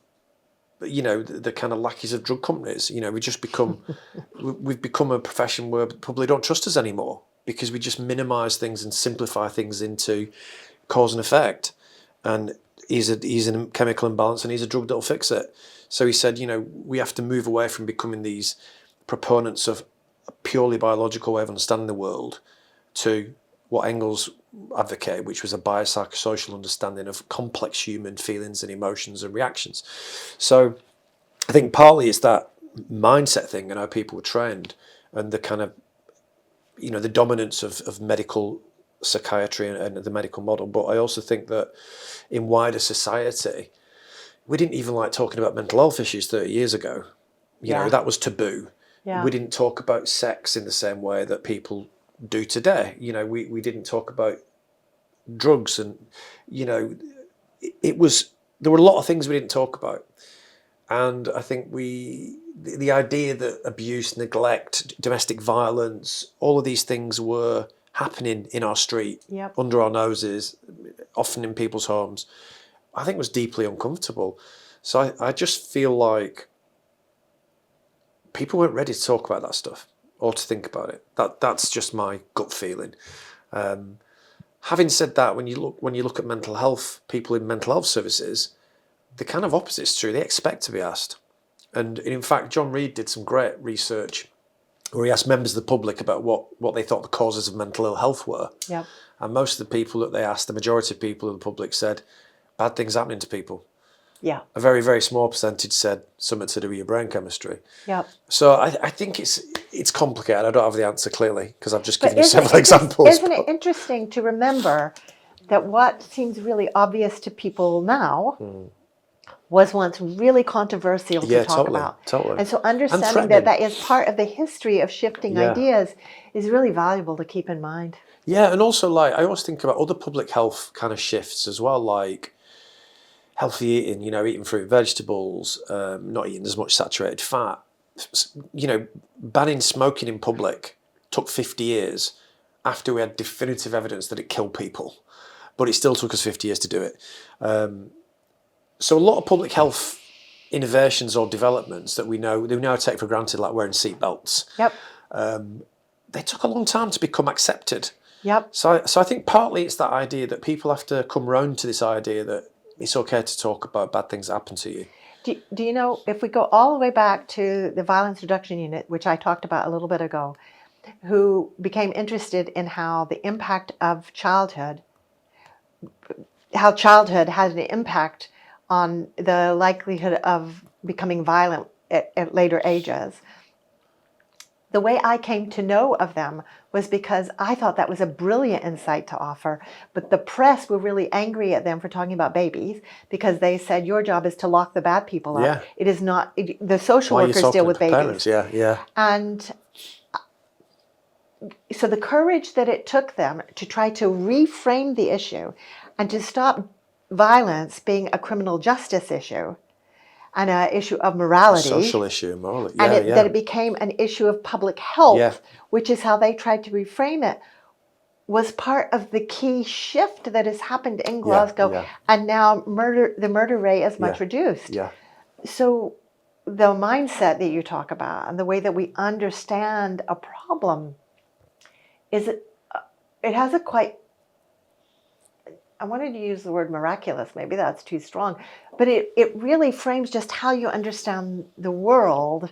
the kind of lackeys of drug companies. We've just become, we've become a profession where people don't trust us anymore because we just minimise things and simplify things into cause and effect. And he's in a chemical imbalance and he's a drug that'll fix it. So he said, we have to move away from becoming these proponents of a purely biological way of understanding the world to what Engels advocated, which was a biopsychosocial understanding of complex human feelings and emotions and reactions. So I think partly it's that mindset thing and how people were trained and the kind of, the dominance of medical psychiatry and the medical model. But I also think that in wider society, we didn't even like talking about mental health issues 30 years ago. That was taboo. Yeah. We didn't talk about sex in the same way that people do today. We didn't talk about drugs and, there were a lot of things we didn't talk about. And I think the idea that abuse, neglect, domestic violence, all of these things were happening in our street, under our noses, often in people's homes, I think was deeply uncomfortable. So I just feel like people weren't ready to talk about that stuff or to think about it. That's just my gut feeling. Having said that, when you look at mental health, people in mental health services, the kind of opposite's true. They expect to be asked. And in fact, John Reed did some great research where he asked members of the public about what they thought the causes of mental ill health were. Yep. And most of the people that they asked, the majority of people in the public said, bad things happening to people. Yeah. A very, very small percentage said something to do with your brain chemistry. Yep. So I think it's complicated. I don't have the answer clearly because I've just given you several examples. Isn't it interesting to remember that what seems really obvious to people now was once really controversial to talk about. Totally. And so understanding that is part of the history of shifting ideas is really valuable to keep in mind. Yeah, and also I always think about other public health kind of shifts as well, like healthy eating, eating fruit and vegetables, not eating as much saturated fat. Banning smoking in public took 50 years after we had definitive evidence that it killed people. But it still took us 50 years to do it. So a lot of public health innovations or developments that we now take for granted, like wearing seatbelts, they took a long time to become accepted. Yep. So I think partly it's that idea that people have to come round to this idea that it's okay to talk about bad things that happen to you. Do you know, if we go all the way back to the Violence Reduction Unit, which I talked about a little bit ago, who became interested in how the impact of childhood had an impact on the likelihood of becoming violent at later ages. The way I came to know of them was because I thought that was a brilliant insight to offer, but the press were really angry at them for talking about babies because they said your job is to lock the bad people up. Yeah. It is not, the social workers deal with babies. Parents? Yeah. And so the courage that it took them to try to reframe the issue and to stop violence being a criminal justice issue and an issue of morality. A social issue, morality. That it became an issue of public health, which is how they tried to reframe it, was part of the key shift that has happened in Yeah, Glasgow, yeah. and now the murder rate is much Yeah. reduced. Yeah. So the mindset that you talk about and the way that we understand a problem is it has a quite, I wanted to use the word miraculous, maybe that's too strong, but it really frames just how you understand the world,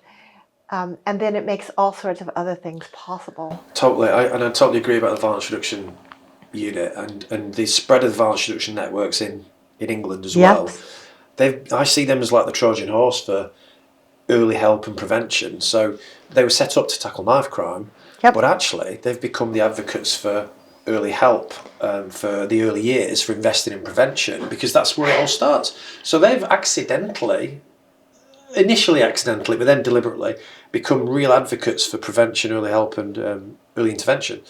and then it makes all sorts of other things possible. Totally, I totally agree about the violence reduction unit and the spread of the violence reduction networks in England as well. I see them as like the Trojan horse for early help and prevention. So they were set up to tackle knife crime, but actually they've become the advocates for early help, for the early years, for investing in prevention, because that's where it all starts. So they've initially accidentally, but then deliberately, become real advocates for prevention, early help, and early intervention.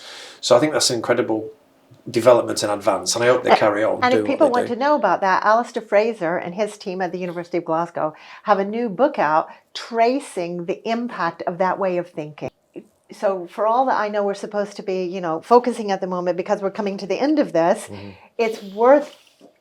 So I think that's an incredible development and advance, and I hope they carry on. And if people want do. to know about that, Alistair Fraser and his team at the University of Glasgow have a new book out tracing the impact of that way of thinking. So for all that I know, we're supposed to be, focusing at the moment because we're coming to the end of this. It's worth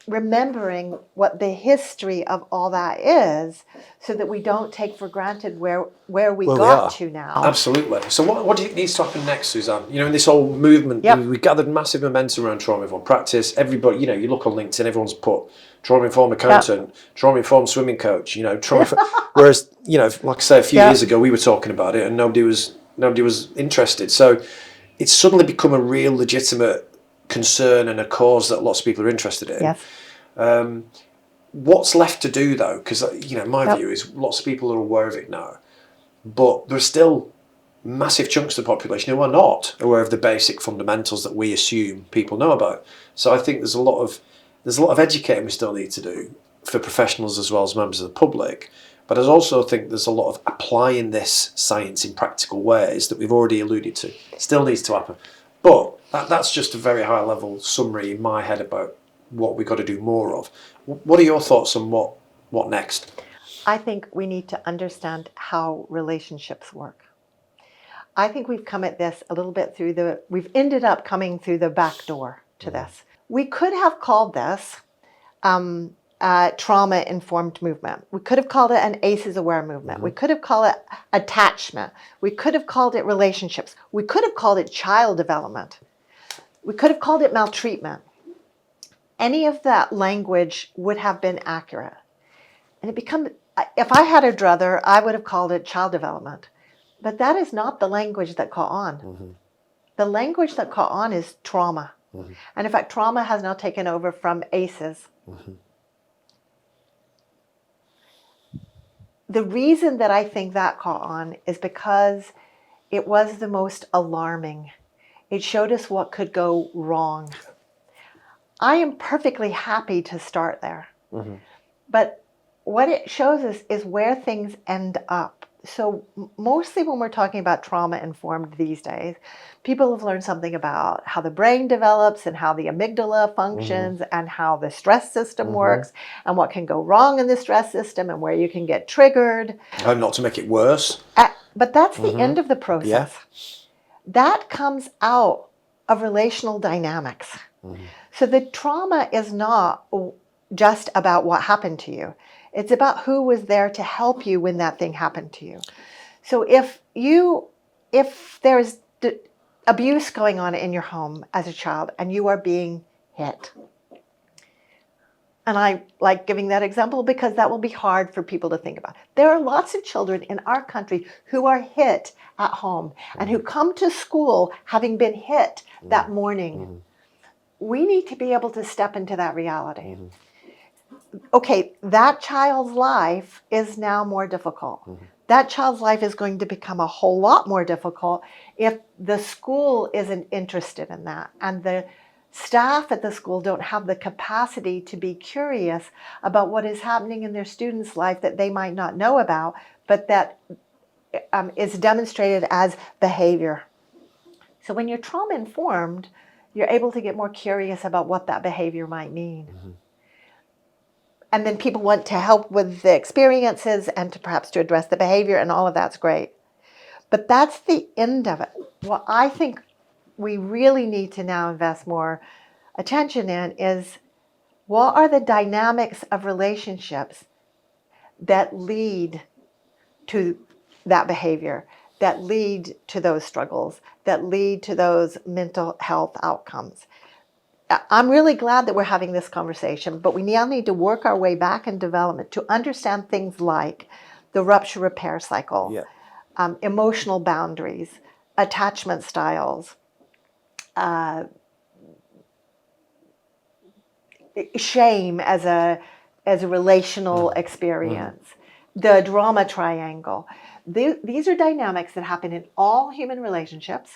remembering what the history of all that is, so that we don't take for granted where we got to now. Absolutely. So what do you think needs to happen next, Suzanne? In this whole movement, we gathered massive momentum around trauma-informed practice. Everybody, you look on LinkedIn, everyone's put trauma-informed accountant, trauma-informed swimming coach, whereas, like I say, a few years ago, we were talking about it and nobody was interested. So it's suddenly become a real legitimate concern and a cause that lots of people are interested in. What's left to do though? Because my view is lots of people are aware of it now, but there's still massive chunks of the population who are not aware of the basic fundamentals that we assume people know about. So I think there's a lot of educating we still need to do for professionals as well as members of the public. But I also think there's a lot of applying this science in practical ways that we've already alluded to. Still needs to happen. But that's just a very high level summary in my head about what we've got to do more of. What are your thoughts on what next? I think we need to understand how relationships work. I think we've come at this a little bit we've ended up coming through the back door to this. We could have called this trauma-informed movement. We could have called it an ACEs-aware movement. We could have called it attachment. We could have called it relationships. We could have called it child development. We could have called it maltreatment. Any of that language would have been accurate. And if I had a druther, I would have called it child development. But that is not the language that caught on. The language that caught on is trauma. And in fact, trauma has now taken over from ACEs. The reason that I think that caught on is because it was the most alarming. It showed us what could go wrong. I am perfectly happy to start there. But what it shows us is where things end up. So mostly when we're talking about trauma-informed these days, people have learned something about how the brain develops and how the amygdala functions and how the stress system works and what can go wrong in the stress system and where you can get triggered. How not to make it worse. But that's the end of the process. That comes out of relational dynamics. So the trauma is not just about what happened to you. It's about who was there to help you when that thing happened to you. So if there's abuse going on in your home as a child and you are being hit, and I like giving that example because that will be hard for people to think about. There are lots of children in our country who are hit at home and who come to school having been hit that morning. We need to be able to step into that reality. Okay, that child's life is now more difficult. That child's life is going to become a whole lot more difficult if the school isn't interested in that and the staff at the school don't have the capacity to be curious about what is happening in their student's life that they might not know about, but that is demonstrated as behavior. So when you're trauma-informed, you're able to get more curious about what that behavior might mean. And then people want to help with the experiences and to perhaps to address the behavior, and all of that's great. But that's the end of it. What I think we really need to now invest more attention in is, what are the dynamics of relationships that lead to that behavior, that lead to those struggles, that lead to those mental health outcomes? I'm really glad that we're having this conversation, but we now need to work our way back in development to understand things like the rupture repair cycle, emotional boundaries, attachment styles, shame as a relational experience, the drama triangle. These are dynamics that happen in all human relationships.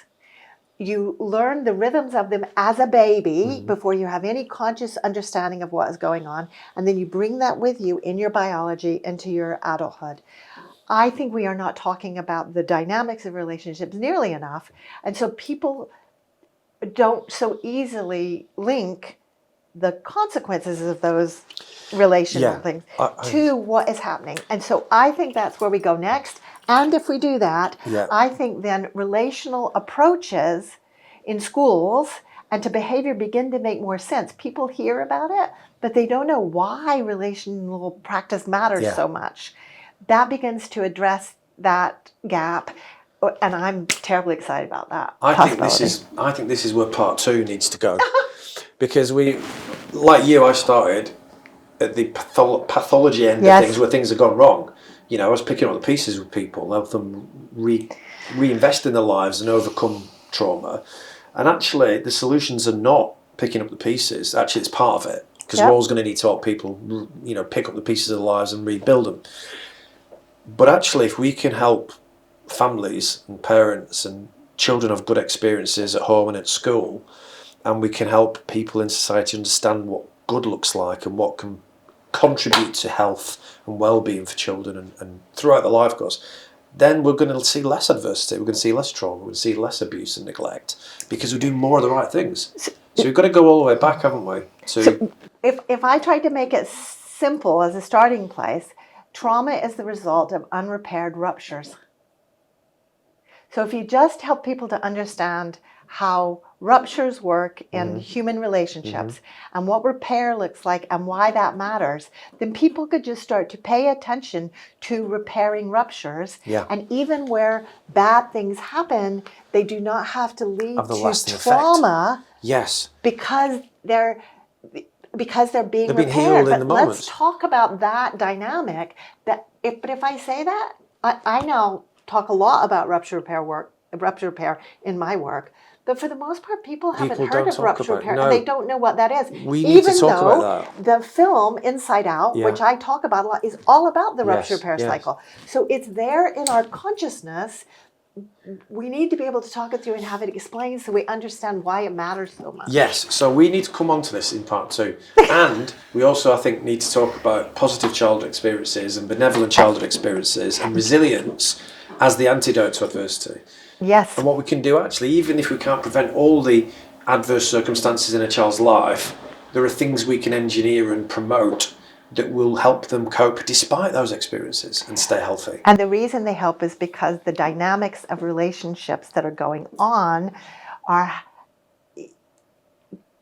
You learn the rhythms of them as a baby before you have any conscious understanding of what is going on, and then you bring that with you in your biology into your adulthood. I think we are not talking about the dynamics of relationships nearly enough, and so people don't so easily link the consequences of those relational things to what is happening. And so I think that's where we go next. And if we do that, I think then relational approaches in schools and to behavior begin to make more sense. People hear about it, but they don't know why relational practice matters so much. That begins to address that gap. And I'm terribly excited about that. I think this is where part 2 needs to go. Because we, like you, I started at the pathology end of things, where things have gone wrong. You know, I was picking up the pieces with people, help them reinvest in their lives and overcome trauma. And actually, the solutions are not picking up the pieces. Actually, it's part of it, because we're always going to need to help people, you know, pick up the pieces of their lives and rebuild them. But actually, if we can help families and parents and children have good experiences at home and at school, and we can help people in society understand what good looks like and what can contribute to health and well-being for children and throughout the life course, then we're going to see less adversity, we're going to see less trauma, we're going to see less abuse and neglect, because we're doing more of the right things. So we've got to go all the way back, haven't we? So if I tried to make it simple as a starting place, trauma is the result of unrepaired ruptures. So if you just help people to understand how ruptures work in human relationships and what repair looks like and why that matters, then people could just start to pay attention to repairing ruptures. And even where bad things happen, they do not have to lead to trauma. Because they're being repaired. Healed in the moment. Let's talk about that dynamic. But if I say that, I now talk a lot about rupture repair in my work. But for the most part, people haven't heard of rupture repair, and they don't know what that is. We need to talk about that. The film Inside Out, which I talk about a lot, is all about the rupture repair cycle. So it's there in our consciousness. We need to be able to talk it through and have it explained so we understand why it matters so much. Yes, so we need to come on to this in part 2. And we also, I think, need to talk about positive childhood experiences and benevolent childhood experiences and resilience as the antidote to adversity. Yes. And what we can do, actually, even if we can't prevent all the adverse circumstances in a child's life, there are things we can engineer and promote that will help them cope despite those experiences and stay healthy. And the reason they help is because the dynamics of relationships that are going on are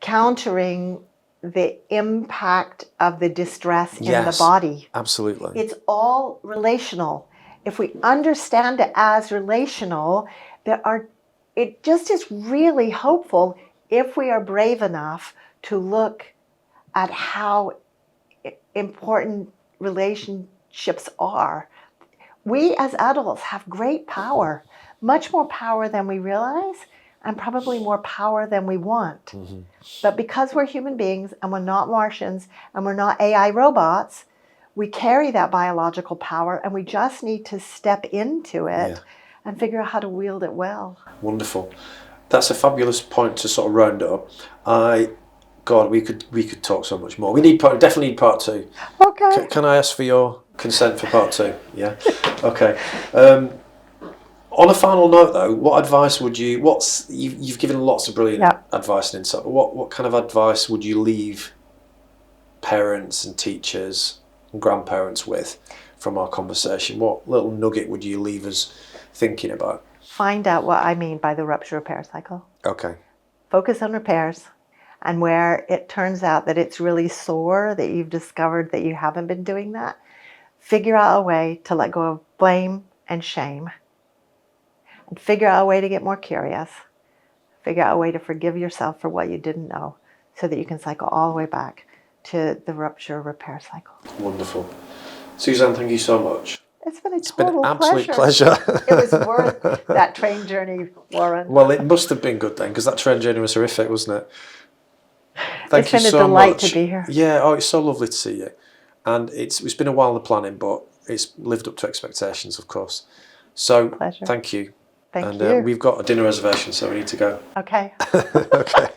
countering the impact of the distress in the body. Absolutely. It's all relational. If we understand it as relational, it just is really hopeful if we are brave enough to look at how important relationships are. We as adults have great power, much more power than we realize, and probably more power than we want. But because we're human beings and we're not Martians and we're not AI robots, we carry that biological power, and we just need to step into it and figure out how to wield it well. Wonderful. That's a fabulous point to sort of round up. God, we could talk so much more. We definitely need part 2. Okay. Can I ask for your consent for part 2? Yeah. Okay. On a final note, though, what advice would you? You've given lots of brilliant advice and insight. But what kind of advice would you leave parents and teachers and grandparents with from our conversation? What little nugget would you leave us thinking about? find out what I mean by the rupture repair cycle. Okay. Focus on repairs, and where it turns out that it's really sore, that you've discovered that you haven't been doing that, figure out a way to let go of blame and shame, and figure out a way to get more curious, figure out a way to forgive yourself for what you didn't know, so that you can cycle all the way back to the rupture repair cycle. Wonderful. Suzanne, thank you so much. It's been a It's been an total absolute pleasure. pleasure. It was worth that train journey, Warren. Well, it must have been good then, because that train journey was horrific, wasn't it? Thank It's you been a so delight much. to be here. Yeah, oh, it's so lovely to see you. And it's been a while in the planning, but it's lived up to expectations, of course. So, Pleasure. thank you. Thank and you. we've got a dinner reservation, so we need to go. Okay. Okay.